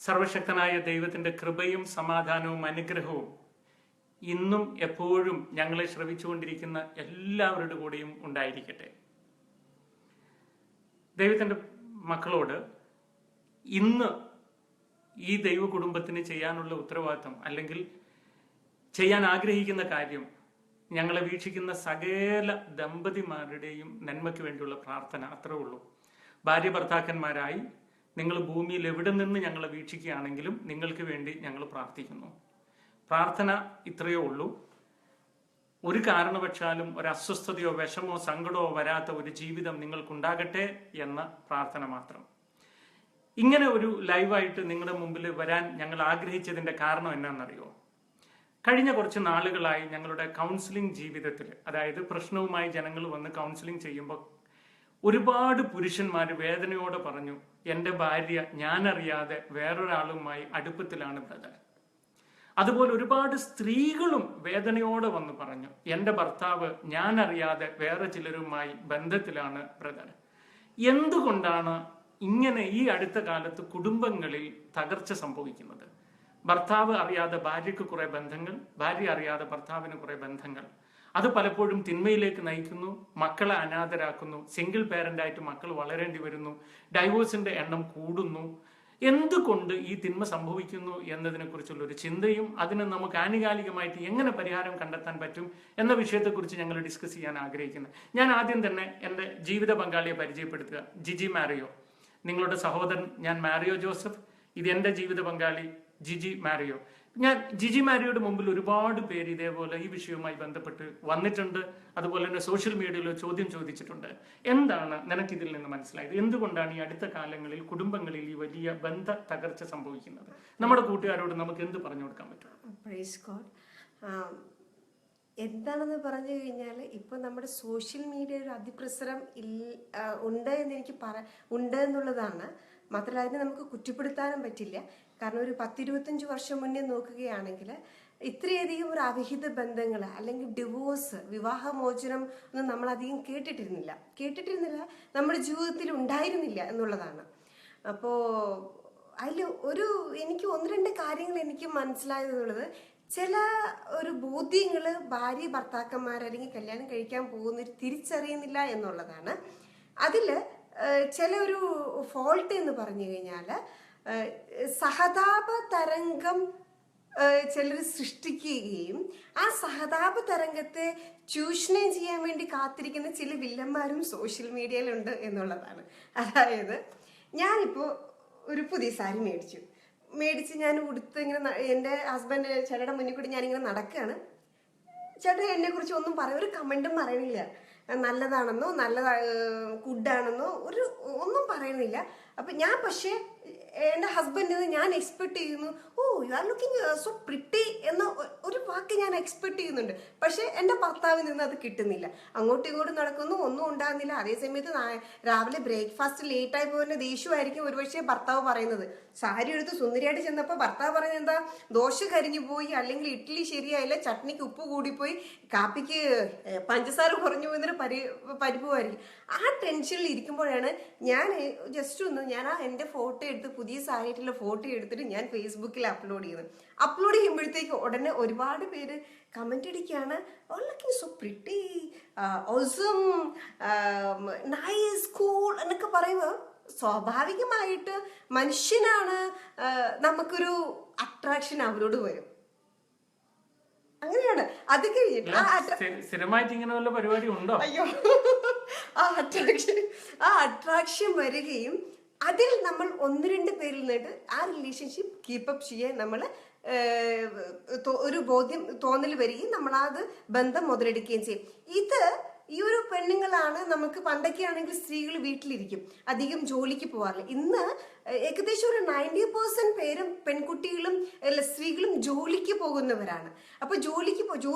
സർവശക്തനായ ദൈവത്തിന്റെ കൃപയും സമാധാനവും അനുഗ്രഹവും ഇന്നും എപ്പോഴും ഞങ്ങളെ ശ്രവിച്ചുകൊണ്ടിരിക്കുന്ന എല്ലാവരുടെ കൂടെയും ഉണ്ടായിരിക്കട്ടെ. ദൈവത്തിന്റെ മക്കളോട് ഇന്ന് ഈ ദൈവ കുടുംബത്തിന് ചെയ്യാനുള്ള ഉത്തരവാദിത്തം അല്ലെങ്കിൽ ചെയ്യാൻ ആഗ്രഹിക്കുന്ന കാര്യം ഞങ്ങളെ വീക്ഷിക്കുന്ന സകല ദമ്പതിമാരുടെയും നന്മയ്ക്ക് വേണ്ടിയുള്ള പ്രാർത്ഥന അത്രേ ഉള്ളൂ. ഭാര്യ ഭർത്താക്കന്മാരായി നിങ്ങൾ ഭൂമിയിൽ എവിടെ നിന്ന് ഞങ്ങളെ വീക്ഷിക്കുകയാണെങ്കിലും നിങ്ങൾക്ക് വേണ്ടി ഞങ്ങൾ പ്രാർത്ഥിക്കുന്നു. പ്രാർത്ഥന ഇത്രയേ ഉള്ളൂ. ഒരു കാരണവശാലും ഒരു അസ്വസ്ഥതയോ വിഷമോ സങ്കടമോ വരാത്ത ഒരു ജീവിതം നിങ്ങൾക്കുണ്ടാകട്ടെ എന്ന പ്രാർത്ഥന മാത്രം. ഇങ്ങനെ ഒരു ലൈവായിട്ട് നിങ്ങളുടെ മുമ്പിൽ വരാൻ ഞങ്ങൾ ആഗ്രഹിച്ചതിന്റെ കാരണം എന്നാണെന്നറിയോ? കഴിഞ്ഞ കുറച്ച് നാളുകളായി ഞങ്ങളുടെ കൗൺസിലിംഗ് ജീവിതത്തിൽ, അതായത് പ്രശ്നവുമായി ജനങ്ങൾ വന്ന് കൗൺസിലിംഗ് ചെയ്യുമ്പോൾ ഒരുപാട് പുരുഷന്മാർ വേദനയോടെ പറഞ്ഞു, എൻ്റെ ഭാര്യ ഞാനറിയാതെ വേറൊരാളുമായി അടുപ്പത്തിലാണ് ബ്രദർ. അതുപോലെ ഒരുപാട് സ്ത്രീകളും വേദനയോടെ വന്ന് പറഞ്ഞു, എൻ്റെ ഭർത്താവ് ഞാനറിയാതെ വേറെ ചിലരുമായി ബന്ധത്തിലാണ് ബ്രദർ. എന്തുകൊണ്ടാണ് ഇങ്ങനെ ഈ അടുത്ത കാലത്ത് കുടുംബങ്ങളിൽ തകർച്ച സംഭവിക്കുന്നത്? ഭർത്താവ് അറിയാതെ ഭാര്യയ്ക്ക് കുറെ ബന്ധങ്ങൾ, ഭാര്യ അറിയാതെ ഭർത്താവിന് കുറെ ബന്ധങ്ങൾ. അത് പലപ്പോഴും തിന്മയിലേക്ക് നയിക്കുന്നു, മക്കളെ അനാഥരാക്കുന്നു, സിംഗിൾ പേരൻ്റായിട്ട് മക്കൾ വളരേണ്ടി വരുന്നു, ഡൈവോഴ്സിന്റെ എണ്ണം കൂടുന്നു. എന്തുകൊണ്ട് ഈ തിന്മ സംഭവിക്കുന്നു എന്നതിനെ കുറിച്ചുള്ള ഒരു ചിന്തയും അതിന് നമുക്ക് ആനുകാലികമായിട്ട് എങ്ങനെ പരിഹാരം കണ്ടെത്താൻ പറ്റും എന്ന വിഷയത്തെക്കുറിച്ച് ഞങ്ങൾ ഡിസ്കസ് ചെയ്യാൻ ആഗ്രഹിക്കുന്നത്. ഞാൻ ആദ്യം തന്നെ എൻ്റെ ജീവിത പങ്കാളിയെ പരിചയപ്പെടുത്തുക. ജിജി മാരിയോ, നിങ്ങളുടെ സഹോദരൻ ഞാൻ മാരിയോ ജോസഫ്. ഇത് എൻ്റെ ജീവിത പങ്കാളി ജിജി മാരിയോ. ഞാൻ ജിജി മാരിയോയുടെ മുമ്പിൽ ഒരുപാട് പേര് ഇതേപോലെ ഈ വിഷയവുമായി ബന്ധപ്പെട്ട് വന്നിട്ടുണ്ട്. അതുപോലെ തന്നെ സോഷ്യൽ മീഡിയയിൽ ചോദ്യം ചോദിച്ചിട്ടുണ്ട്. എന്താണ് നിനക്കിതിൽ നിന്ന് മനസ്സിലായത്? എന്തുകൊണ്ടാണ് ഈ അടുത്ത കാലങ്ങളിൽ കുടുംബങ്ങളിൽ ഈ വലിയ ബന്ധ തകർച്ച സംഭവിക്കുന്നത്? നമ്മുടെ കൂട്ടുകാരോട് നമുക്ക് എന്ത് പറഞ്ഞു കൊടുക്കാൻ പറ്റും? Praise God. എന്താണെന്ന് പറഞ്ഞു കഴിഞ്ഞാൽ, ഇപ്പൊ നമ്മുടെ സോഷ്യൽ മീഡിയ ഒരു അതിപ്രസരം ഉണ്ട് എന്ന് എനിക്ക് ഉണ്ട് എന്നുള്ളതാണ്. മാത്രമല്ല അതിനെ നമുക്ക് കുറ്റപ്പെടുത്താനും പറ്റില്ല. കാരണം ഒരു 10-25 വർഷം മുന്നേ നോക്കുകയാണെങ്കിൽ ഇത്രയധികം ഒരു അവിഹിത ബന്ധങ്ങൾ അല്ലെങ്കിൽ ഡിവോഴ്സ്, വിവാഹമോചനം ഒന്നും നമ്മൾ അധികം കേട്ടിട്ടിരുന്നില്ല, നമ്മുടെ ജീവിതത്തിൽ ഉണ്ടായിരുന്നില്ല എന്നുള്ളതാണ്. അപ്പോൾ അതിൽ എനിക്ക് 1-2 കാര്യങ്ങൾ എനിക്ക് മനസ്സിലായതെന്നുള്ളത്, ചില ഒരു ബോധ്യങ്ങൾ ഭാര്യ ഭർത്താക്കന്മാർ അല്ലെങ്കിൽ കല്യാണം കഴിക്കാൻ പോകുന്നവർ തിരിച്ചറിയുന്നില്ല എന്നുള്ളതാണ്. അതിൽ ചില ഒരു ഫോൾട്ട് എന്ന് പറഞ്ഞു കഴിഞ്ഞാൽ, സഹതാപ തരംഗം ചിലർ സൃഷ്ടിക്കുകയും ആ സഹതാപ തരംഗത്തെ ചൂഷണം ചെയ്യാൻ വേണ്ടി കാത്തിരിക്കുന്ന ചില വില്ലന്മാരും സോഷ്യൽ മീഡിയയിലുണ്ട് എന്നുള്ളതാണ്. അതായത് ഞാനിപ്പോൾ ഒരു പുതിയ സാരി മേടിച്ച് ഞാൻ ഉടുത്ത് ഇങ്ങനെ എൻ്റെ ഹസ്ബൻഡ് ചേട്ടയുടെ മുന്നിൽ കൂടി ഞാനിങ്ങനെ നടക്കുകയാണ്. ചേട്ടൻ എന്നെ കുറിച്ച് ഒന്നും ഒരു കമൻറ്റും പറയണില്ല. നല്ലതാണെന്നോ ഗുഡാണെന്നോ ഒന്നും പറയുന്നില്ല. അപ്പം ഞാൻ പക്ഷേ എൻ്റെ ഹസ്ബൻഡിന് ഞാൻ എക്സ്പെക്ട് ചെയ്യുന്നു, oh you are looking so pretty എന്ന ഒരു വാക്ക് ഞാൻ എക്സ്പെക്ട് ചെയ്യുന്നുണ്ട്. പക്ഷെ എൻ്റെ ഭർത്താവിൽ നിന്ന് അത് കിട്ടുന്നില്ല. അങ്ങോട്ടും ഇങ്ങോട്ടും നടക്കുന്നു, ഒന്നും ഉണ്ടാകുന്നില്ല. അതേസമയത്ത് രാവിലെ ബ്രേക്ക്ഫാസ്റ്റ് ലേറ്റായി പോകുന്ന ദേഷ്യമായിരിക്കും ഒരുപക്ഷെ ഭർത്താവ് പറയുന്നത്. സാരി എടുത്ത് സുന്ദരിയായിട്ട് ചെന്നപ്പോൾ ഭർത്താവ് പറയുന്നത് എന്താ, ദോശ കരിഞ്ഞു പോയി, അല്ലെങ്കിൽ ഇഡ്ഡലി ശരിയായില്ല, ചട്നിക്ക് ഉപ്പ് കൂടിപ്പോയി, കാപ്പിക്ക് പഞ്ചസാര കുറഞ്ഞു പോകുന്നൊരു പരിപ്പുമായിരിക്കും. ആ ടെൻഷനിൽ ഇരിക്കുമ്പോഴാണ് ഞാൻ എൻ്റെ ഫോട്ടോ എടുത്ത്, പുതിയ സാരിയായിട്ടുള്ള ഫോട്ടോ എടുത്തിട്ട് ഞാൻ ഫേസ്ബുക്കിൽ അപ്ലോഡ് ചെയ്യുമ്പോഴത്തേക്ക് ഉടനെ ഒരുപാട് പേര് കമന്റ് അടിക്കുകയാണ്, so pretty, awesome, nice, cool എന്നൊക്കെ പറയുമ്പോൾ സ്വാഭാവികമായിട്ട് മനുഷ്യനാണ്, നമുക്കൊരു അട്രാക്ഷൻ അവരോട് വരും. അങ്ങനെയാണ്. അത് കഴിഞ്ഞിട്ട് സ്ഥിരമായിട്ട് ഇങ്ങനെ വല്ല പരിപാടി ഉണ്ടോ? അയ്യോ, ആ അട്രാക്ഷൻ വരികയും അതിൽ നമ്മൾ 1-2 പേരിൽ നിന്നിട്ട് ആ റിലേഷൻഷിപ്പ് കീപ്പപ്പ് ചെയ്യാൻ നമ്മൾ ഒരു തോന്നൽ വരികയും നമ്മൾ അത് ബന്ധം മുതലെടുക്കുകയും ചെയ്യും. ഈ ഒരു പെണ്ണുങ്ങളാണ് നമുക്ക്. പണ്ടൊക്കെ ആണെങ്കിൽ സ്ത്രീകൾ വീട്ടിലിരിക്കും, അധികം ജോലിക്ക് പോകാറില്ല. ഇന്ന് ഏകദേശം ഒരു 90% പേരും പെൺകുട്ടികളും സ്ത്രീകളും ജോലിക്ക് പോകുന്നവരാണ്. അപ്പൊ ജോലിക്ക്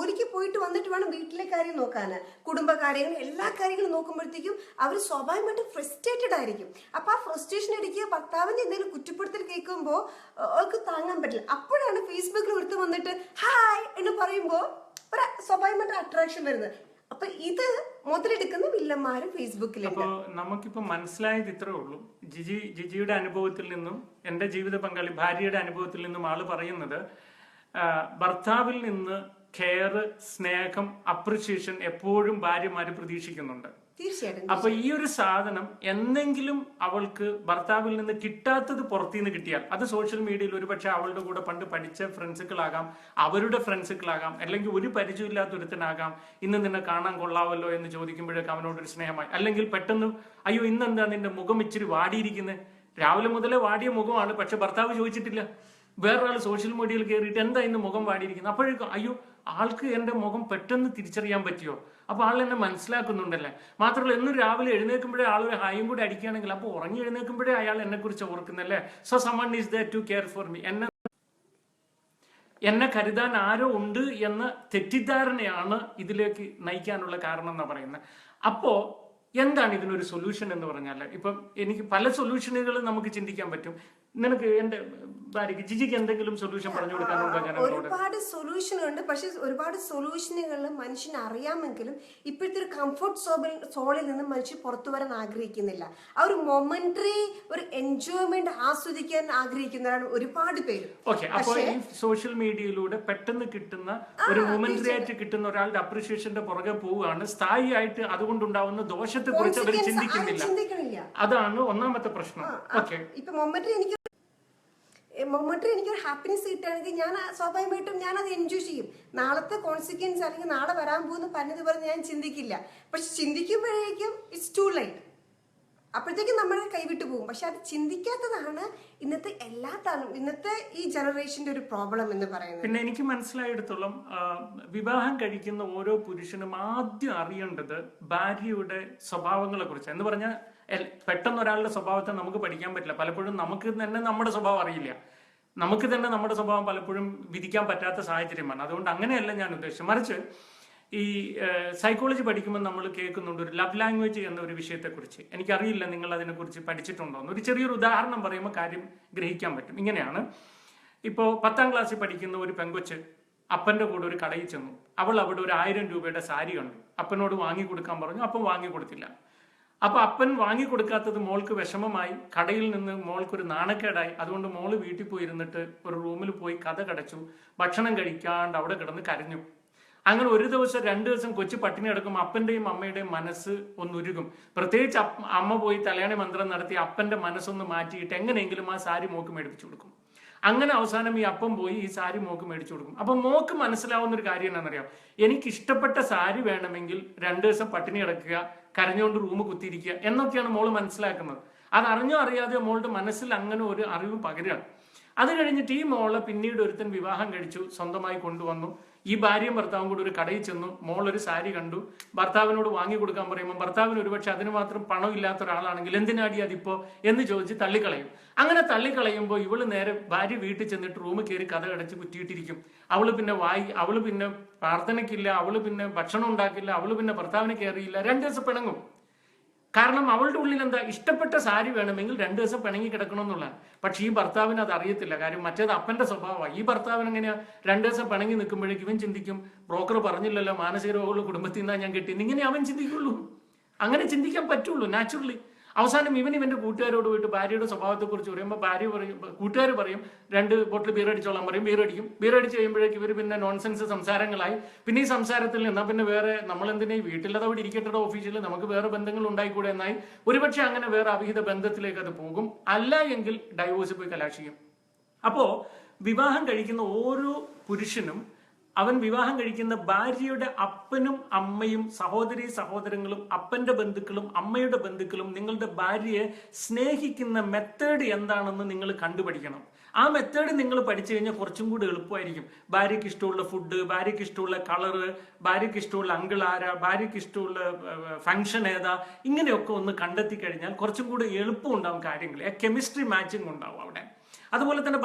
പോയിട്ട് വന്നിട്ട് വേണം വീട്ടിലെ കാര്യം നോക്കാൻ, കുടുംബകാര്യങ്ങൾ, എല്ലാ കാര്യങ്ങളും നോക്കുമ്പോഴത്തേക്കും അവർ സ്വാഭാവികമായിട്ടും ഫ്രസ്ട്രേറ്റഡ് ആയിരിക്കും. അപ്പൊ ആ ഫ്രസ്ട്രേഷൻ ഇടയ്ക്ക് ഭർത്താവിന്റെ എന്തെങ്കിലും കുറ്റപ്പെടുത്തൽ കേൾക്കുമ്പോൾ അവർക്ക് താങ്ങാൻ പറ്റില്ല. അപ്പോഴാണ് ഫേസ്ബുക്കിൽ എടുത്ത് വന്നിട്ട് ഹായ് എന്ന് പറയുമ്പോൾ ഒരു സ്വാഭാവികമായിട്ട് അട്രാക്ഷൻ വരുന്നത്. അപ്പൊ ഇത് മുതലെടുക്കുന്ന വില്ലന്മാരും ഫേസ്ബുക്കിലുണ്ട്. അപ്പോൾ നമുക്കിപ്പോ മനസ്സിലായത് ഇത്രേ ഉള്ളൂ. ജിജിയുടെ അനുഭവത്തിൽ നിന്നും എന്റെ ജീവിത പങ്കാളി ഭാര്യയുടെ അനുഭവത്തിൽ നിന്നും ആള് പറയുന്നത് ഭർത്താവിൽ നിന്ന് കെയർ, സ്നേഹം, അപ്രിസിയേഷൻ എപ്പോഴും ഭാര്യമാര് പ്രതീക്ഷിക്കുന്നുണ്ട്. തീർച്ചയായിട്ടും. അപ്പൊ ഈ ഒരു സാധനം എന്തെങ്കിലും അവൾക്ക് ഭർത്താവിൽ നിന്ന് കിട്ടാത്തത് പുറത്തുനിന്ന് കിട്ടിയാൽ, അത് സോഷ്യൽ മീഡിയയിൽ ഒരുപക്ഷെ അവളുടെ കൂടെ പണ്ട് പഠിച്ച ഫ്രണ്ട്സുകളാകാം, അവരുടെ ഫ്രണ്ട്സുകളാകാം, അല്ലെങ്കിൽ ഒരു പരിചയമില്ലാത്ത ഒരുത്തനാകാം, ഇന്ന് നിന്നെ കാണാൻ കൊള്ളാവല്ലോ എന്ന് ചോദിക്കുമ്പോഴേക്ക് അവനോടൊരു സ്നേഹമായി, അല്ലെങ്കിൽ പെട്ടെന്ന് അയ്യോ ഇന്നെന്താ നിന്റെ മുഖം ഇച്ചിരി വാടിയിരിക്കുന്നത്, രാവിലെ മുതലേ വാടിയ മുഖമാണ്, പക്ഷെ ഭർത്താവ് ചോദിച്ചിട്ടില്ല, വേറൊരാൾ സോഷ്യൽ മീഡിയയിൽ കയറിയിട്ട് എന്താ ഇന്ന് മുഖം വാടിയിരിക്കുന്നത്, അപ്പോഴേക്കും അയ്യോ ആൾക്ക് എന്റെ മുഖം പെട്ടെന്ന് തിരിച്ചറിയാൻ പറ്റിയോ, അപ്പൊ ആൾ എന്നെ മനസ്സിലാക്കുന്നുണ്ടല്ലേ. മാത്രമല്ല എന്നും രാവിലെ എഴുന്നേൽക്കുമ്പോഴേ ആൾ ഒരു ഹായും കൂടി അടിക്കുകയാണെങ്കിൽ അപ്പൊ ഉറങ്ങി എഴുന്നേൽക്കുമ്പോഴേ അയാൾ എന്നെ കുറിച്ച് ഓർക്കുന്നല്ലേ. So someone is there to care for me. എന്നെ കരുതാൻ ആരോ ഉണ്ട് എന്ന തെറ്റിദ്ധാരണയാണ് ഇതിലേക്ക് നയിക്കാനുള്ള കാരണം എന്നാ പറയുന്നത്. അപ്പോ എന്താണ് ഇതിനൊരു സൊല്യൂഷൻ എന്ന് പറഞ്ഞാൽ, ഇപ്പം എനിക്ക് പല സൊല്യൂഷനുകൾ നമുക്ക് ചിന്തിക്കാൻ പറ്റും. നിനക്ക് എന്റെ ഭാര്യക്ക് ജിജിക്ക് എന്തെങ്കിലും സൊല്യൂഷൻ പറഞ്ഞു കൊടുക്കാനുണ്ടോ? ഞാൻ ഒരുപാട് സൊല്യൂഷൻ ഉണ്ട്, പക്ഷെ ഒരുപാട് സൊല്യൂഷനുകൾ മനുഷ്യന് അറിയാമെങ്കിലും ഇപ്പോഴത്തെ ഒരു കംഫർട്ട് സോണിൽ നിന്ന് മനുഷ്യൻ പുറത്തു വരാൻ ആഗ്രഹിക്കുന്നില്ല. ആ ഒരു മൊമെന്ററി ഒരു എൻജോയ്മെന്റ് ആസ്വദിക്കാൻ ആഗ്രഹിക്കുന്നവരാണ് ഒരുപാട് പേര്. ഓക്കെ, അപ്പോൾ ഈ സോഷ്യൽ മീഡിയയിലൂടെ പെട്ടെന്ന് കിട്ടുന്ന ഒരു മൊമെന്ററി ആയിട്ട് കിട്ടുന്ന ഒരാളുടെ അപ്രിസിയേഷന്റെ പുറകെ പോവുകയാണ്. സ്ഥായിയായിട്ട് അതുകൊണ്ടുണ്ടാവുന്ന ദോഷത്തെ കുറിച്ച് അവർ ചിന്തിക്കുന്നില്ല. അതാണ് ഒന്നാമത്തെ പ്രശ്നം. ഓക്കെ, ഇപ്പൊ മൊമെന്ററി എനിക്കൊരു ഹാപ്പിനെസ് കിട്ടുകയാണെങ്കിൽ ഞാൻ സ്വാഭാവികമായിട്ടും ഞാനത് എൻജോയ് ചെയ്യും. നാളത്തെ കോൺസിക്വൻസ് അല്ലെങ്കിൽ നാളെ വരാൻ പോകുന്ന പറഞ്ഞതുപോലെ ഞാൻ ചിന്തിക്കില്ല. പക്ഷെ ചിന്തിക്കുമ്പോഴേക്കും ഇറ്റ്സ് ടു ലൈറ്റ്, അപ്പോഴത്തേക്കും നമ്മൾ കൈവിട്ടു പോകും. പക്ഷെ അത് ചിന്തിക്കാത്തതാണ് ഇന്നത്തെ ഈ ജനറേഷന്റെ ഒരു പ്രോബ്ലം എന്ന് പറയുന്നത്. പിന്നെ എനിക്ക് മനസ്സിലായിടത്തോളം വിവാഹം കഴിക്കുന്ന ഓരോ പുരുഷനും ആദ്യം അറിയേണ്ടത് ഭാര്യയുടെ സ്വഭാവങ്ങളെ കുറിച്ച്. എന്ന് പറഞ്ഞാൽ പെട്ടെന്ന് ഒരാളുടെ സ്വഭാവത്തെ നമുക്ക് പഠിക്കാൻ പറ്റില്ല. പലപ്പോഴും നമുക്ക് തന്നെ നമ്മുടെ സ്വഭാവം അറിയില്ല. നമുക്ക് തന്നെ നമ്മുടെ സ്വഭാവം പലപ്പോഴും വിധിക്കാൻ പറ്റാത്ത സാഹചര്യമാണ്. അതുകൊണ്ട് അങ്ങനെയല്ല ഞാൻ ഉദ്ദേശിച്ചത്. മറിച്ച് ഈ സൈക്കോളജി പഠിക്കുമ്പോൾ നമ്മൾ കേൾക്കുന്നുണ്ട് ഒരു ലവ് ലാംഗ്വേജ് എന്ന ഒരു വിഷയത്തെക്കുറിച്ച്. എനിക്കറിയില്ല നിങ്ങൾ അതിനെക്കുറിച്ച് പഠിച്ചിട്ടുണ്ടോ എന്ന്. ഒരു ചെറിയൊരു ഉദാഹരണം പറയുമ്പോൾ കാര്യം ഗ്രഹിക്കാൻ പറ്റും. ഇങ്ങനെയാണ്, ഇപ്പോൾ 10ാം ക്ലാസ്സിൽ പഠിക്കുന്ന ഒരു പെങ്കൊച്ച് അപ്പന്റെ കൂടെ ഒരു കടയിൽ ചെന്നു. അവൾ അവിടെ ഒരു 1000 രൂപയുടെ സാരി കണ്ടു. അപ്പനോട് വാങ്ങിക്കൊടുക്കാൻ പറഞ്ഞു. അപ്പൻ വാങ്ങിക്കൊടുത്തില്ല. അപ്പൊ അപ്പൻ വാങ്ങിക്കൊടുക്കാത്തത് മോൾക്ക് വിഷമമായി. കടയിൽ നിന്ന് മോൾക്കൊരു നാണക്കേടായി. അതുകൊണ്ട് മോള് വീട്ടിൽ പോയി ഇരുന്നിട്ട് ഒരു റൂമിൽ പോയി കഥ കടച്ചു. ഭക്ഷണം കഴിക്കാണ്ട് അവിടെ കിടന്ന് കരഞ്ഞു. അങ്ങനെ ഒരു ദിവസം 2 ദിവസം കൊച്ചു പട്ടിണി കിടക്കും. അപ്പന്റെയും അമ്മയുടെയും മനസ്സ് ഒന്നുരുകും. പ്രത്യേകിച്ച് അമ്മ പോയി തലയാണി മന്ത്രം നടത്തി അപ്പന്റെ മനസ്സൊന്ന് മാറ്റിയിട്ട് എങ്ങനെയെങ്കിലും ആ സാരി മോക്ക് മേടിപ്പിച്ചു കൊടുക്കും. അങ്ങനെ അവസാനം ഈ അപ്പം പോയി ഈ സാരി മോക്ക് മേടിച്ചു കൊടുക്കും. അപ്പൊ മോക്ക് മനസ്സിലാവുന്ന ഒരു കാര്യം എന്താണെന്നറിയാം, എനിക്ക് ഇഷ്ടപ്പെട്ട സാരി വേണമെങ്കിൽ 2 ദിവസം പട്ടിണി കിടക്കുക, കരഞ്ഞുകൊണ്ട് റൂം കുത്തിയിരിക്കുക എന്നൊക്കെയാണ് മോള് മനസ്സിലാക്കുന്നത്. അത് അറിഞ്ഞോ അറിയാതെ മോളുടെ മനസ്സിൽ അങ്ങനെ ഒരു അറിവ് പകരുകയാണ്. അത് കഴിഞ്ഞിട്ട് ഈ മോളെ പിന്നീട് ഒരുത്തൻ വിവാഹം കഴിച്ചു, സ്വന്തമായി കൊണ്ടുവന്നു. ഈ ഭാര്യയും ഭർത്താവും കൂടി ഒരു കടയിൽ ചെന്നു. മോളൊരു സാരി കണ്ടു. ഭർത്താവിനോട് വാങ്ങി കൊടുക്കാൻ പറയുമ്പോൾ ഭർത്താവിന് ഒരുപക്ഷെ അതിന് മാത്രം പണം ഇല്ലാത്ത ഒരാളാണെങ്കിൽ എന്തിനാടി അതിപ്പോ എന്ന് ചോദിച്ച് തള്ളിക്കളയും. അങ്ങനെ തള്ളിക്കളയുമ്പോൾ ഇവള് നേരെ ഭാര്യ വീട്ടിൽ ചെന്നിട്ട് റൂമിൽ കയറി കഥ കടച്ച് കുറ്റിയിട്ടിരിക്കും. അവള് പിന്നെ പ്രാർത്ഥനയ്ക്കില്ല, അവള് പിന്നെ ഭക്ഷണം ഉണ്ടാക്കില്ല, അവള് പിന്നെ ഭർത്താവിനെ കയറിയില്ല. 2 ദിവസം പിണങ്ങും. കാരണം അവളുടെ ഉള്ളിൽ എന്താ, ഇഷ്ടപ്പെട്ട സാരി വേണമെങ്കിൽ 2 ദിവസം പിണങ്ങി കിടക്കണം എന്നുള്ളതാണ്. പക്ഷെ ഈ ഭർത്താവിന് അത് അറിയത്തില്ല. കാര്യം മറ്റേത് അപ്പന്റെ സ്വഭാവമാണ്. ഈ ഭർത്താവിന് എങ്ങനെയാ 2 ദിവസം പിണങ്ങി നിൽക്കുമ്പോഴേക്കും ഇവൻ ചിന്തിക്കും, ബ്രോക്കർ പറഞ്ഞില്ലല്ലോ മാനസിക രോഗമുള്ള കുടുംബത്തിൽ നിന്നാ ഞാൻ കിട്ടിയത്. ഇങ്ങനെ അവൻ ചിന്തിക്കുള്ളൂ. അങ്ങനെ ചിന്തിക്കാൻ പറ്റുള്ളൂ നാച്ചുറലി. അവസാനം ഇവന്റെ കൂട്ടുകാരോട് പോയിട്ട് ഭാര്യയുടെ സ്വഭാവത്തെക്കുറിച്ച് പറയുമ്പോൾ കൂട്ടുകാർ പറയും 2 ബോട്ടിൽ ബീർ അടിച്ചോളാൻ പറയും. ബീർ അടിക്കും. ബീർ അടിച്ച് കഴിയുമ്പോഴേക്കും ഇവർ പിന്നെ നോൺസെൻസ് സംസാരങ്ങളായി. പിന്നെ ഈ സംസാരത്തിൽ നിന്നാൽ പിന്നെ വേറെ നമ്മളെന്തിനാ ഈ വീട്ടിലത് അവിടെ ഇരിക്കട്ടെ ഓഫീസിൽ, നമുക്ക് വേറെ ബന്ധങ്ങൾ ഉണ്ടായിക്കൂടെ എന്നായി. ഒരുപക്ഷെ അങ്ങനെ വേറെ അവിഹിത ബന്ധത്തിലേക്ക് അത് പോകും. അല്ല എങ്കിൽ ഡൈവോഴ്സ് പോയി കലാശിക്കും. അപ്പോ വിവാഹം കഴിക്കുന്ന ഓരോ പുരുഷനും അവൻ വിവാഹം കഴിക്കുന്ന ഭാര്യയുടെ അപ്പനും അമ്മയും സഹോദരീ സഹോദരങ്ങളും അപ്പന്റെ ബന്ധുക്കളും അമ്മയുടെ ബന്ധുക്കളും നിങ്ങളുടെ ഭാര്യയെ സ്നേഹിക്കുന്ന മെത്തേഡ് എന്താണെന്ന് നിങ്ങൾ കണ്ടുപഠിക്കണം. ആ മെത്തേഡ് നിങ്ങൾ പഠിച്ചു കഴിഞ്ഞാൽ കുറച്ചും കൂടി എളുപ്പമായിരിക്കും. ഭാര്യയ്ക്ക് ഇഷ്ടമുള്ള ഫുഡ്, ഭാര്യയ്ക്ക് ഇഷ്ടമുള്ള കളറ്, ഭാര്യയ്ക്ക് ഇഷ്ടമുള്ള അങ്കിൾ ആരാ, ഭാര്യയ്ക്ക് ഇഷ്ടമുള്ള ഫംഗ്ഷൻ ഏതാ, ഇങ്ങനെയൊക്കെ ഒന്ന് കണ്ടെത്തി കഴിഞ്ഞാൽ കുറച്ചും കൂടി എളുപ്പം ഉണ്ടാവും കാര്യങ്ങൾ. കെമിസ്ട്രി മാച്ചിങ് ഉണ്ടാവും അവിടെ. അതുപോലെ തന്നെ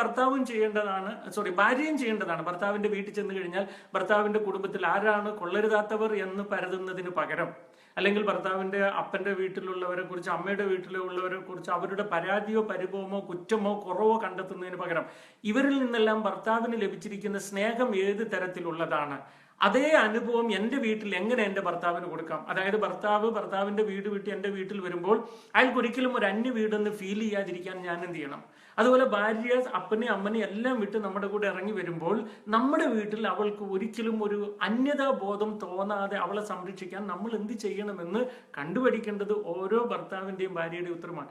ഭാര്യയും ചെയ്യേണ്ടതാണ്. ഭർത്താവിന്റെ വീട്ടിൽ ചെന്ന് കഴിഞ്ഞാൽ ഭർത്താവിന്റെ കുടുംബത്തിൽ ആരാണ് കൊള്ളരുതാത്തവർ എന്ന് പരതുന്നതിന് പകരം, അല്ലെങ്കിൽ ഭർത്താവിന്റെ അപ്പന്റെ വീട്ടിലുള്ളവരെ കുറിച്ച് അമ്മയുടെ വീട്ടിലുള്ളവരെ കുറിച്ച് അവരുടെ പരാതിയോ പരിഭവമോ കുറ്റമോ കുറവോ കണ്ടെത്തുന്നതിന് പകരം ഇവരിൽ നിന്നെല്ലാം ഭർത്താവിന് ലഭിച്ചിരിക്കുന്ന സ്നേഹം ഏത് തരത്തിലുള്ളതാണ്, അതേ അനുഭവം എൻ്റെ വീട്ടിൽ എങ്ങനെ എൻ്റെ ഭർത്താവിന് കൊടുക്കാം? അതായത് ഭർത്താവിന്റെ വീട് വിട്ട് എൻ്റെ വീട്ടിൽ വരുമ്പോൾ അയാൾക്ക് ഒരിക്കലും ഒരു അന്യ വീടെന്ന് ഫീൽ ചെയ്യാതിരിക്കാൻ ഞാൻ എന്ത് ചെയ്യണം? അതുപോലെ ഭാര്യ അപ്പനെയും അമ്മനെയും എല്ലാം വിട്ട് നമ്മുടെ കൂടെ ഇറങ്ങി വരുമ്പോൾ നമ്മുടെ വീട്ടിൽ അവൾക്ക് ഒരിക്കലും ഒരു അന്യതാബോധം തോന്നാതെ അവളെ സംരക്ഷിക്കാൻ നമ്മൾ എന്ത് ചെയ്യണമെന്ന് കണ്ടുപഠിക്കേണ്ടത് ഓരോ ഭർത്താവിന്റെയും ഭാര്യയുടെയും ഉത്തരമാണ്.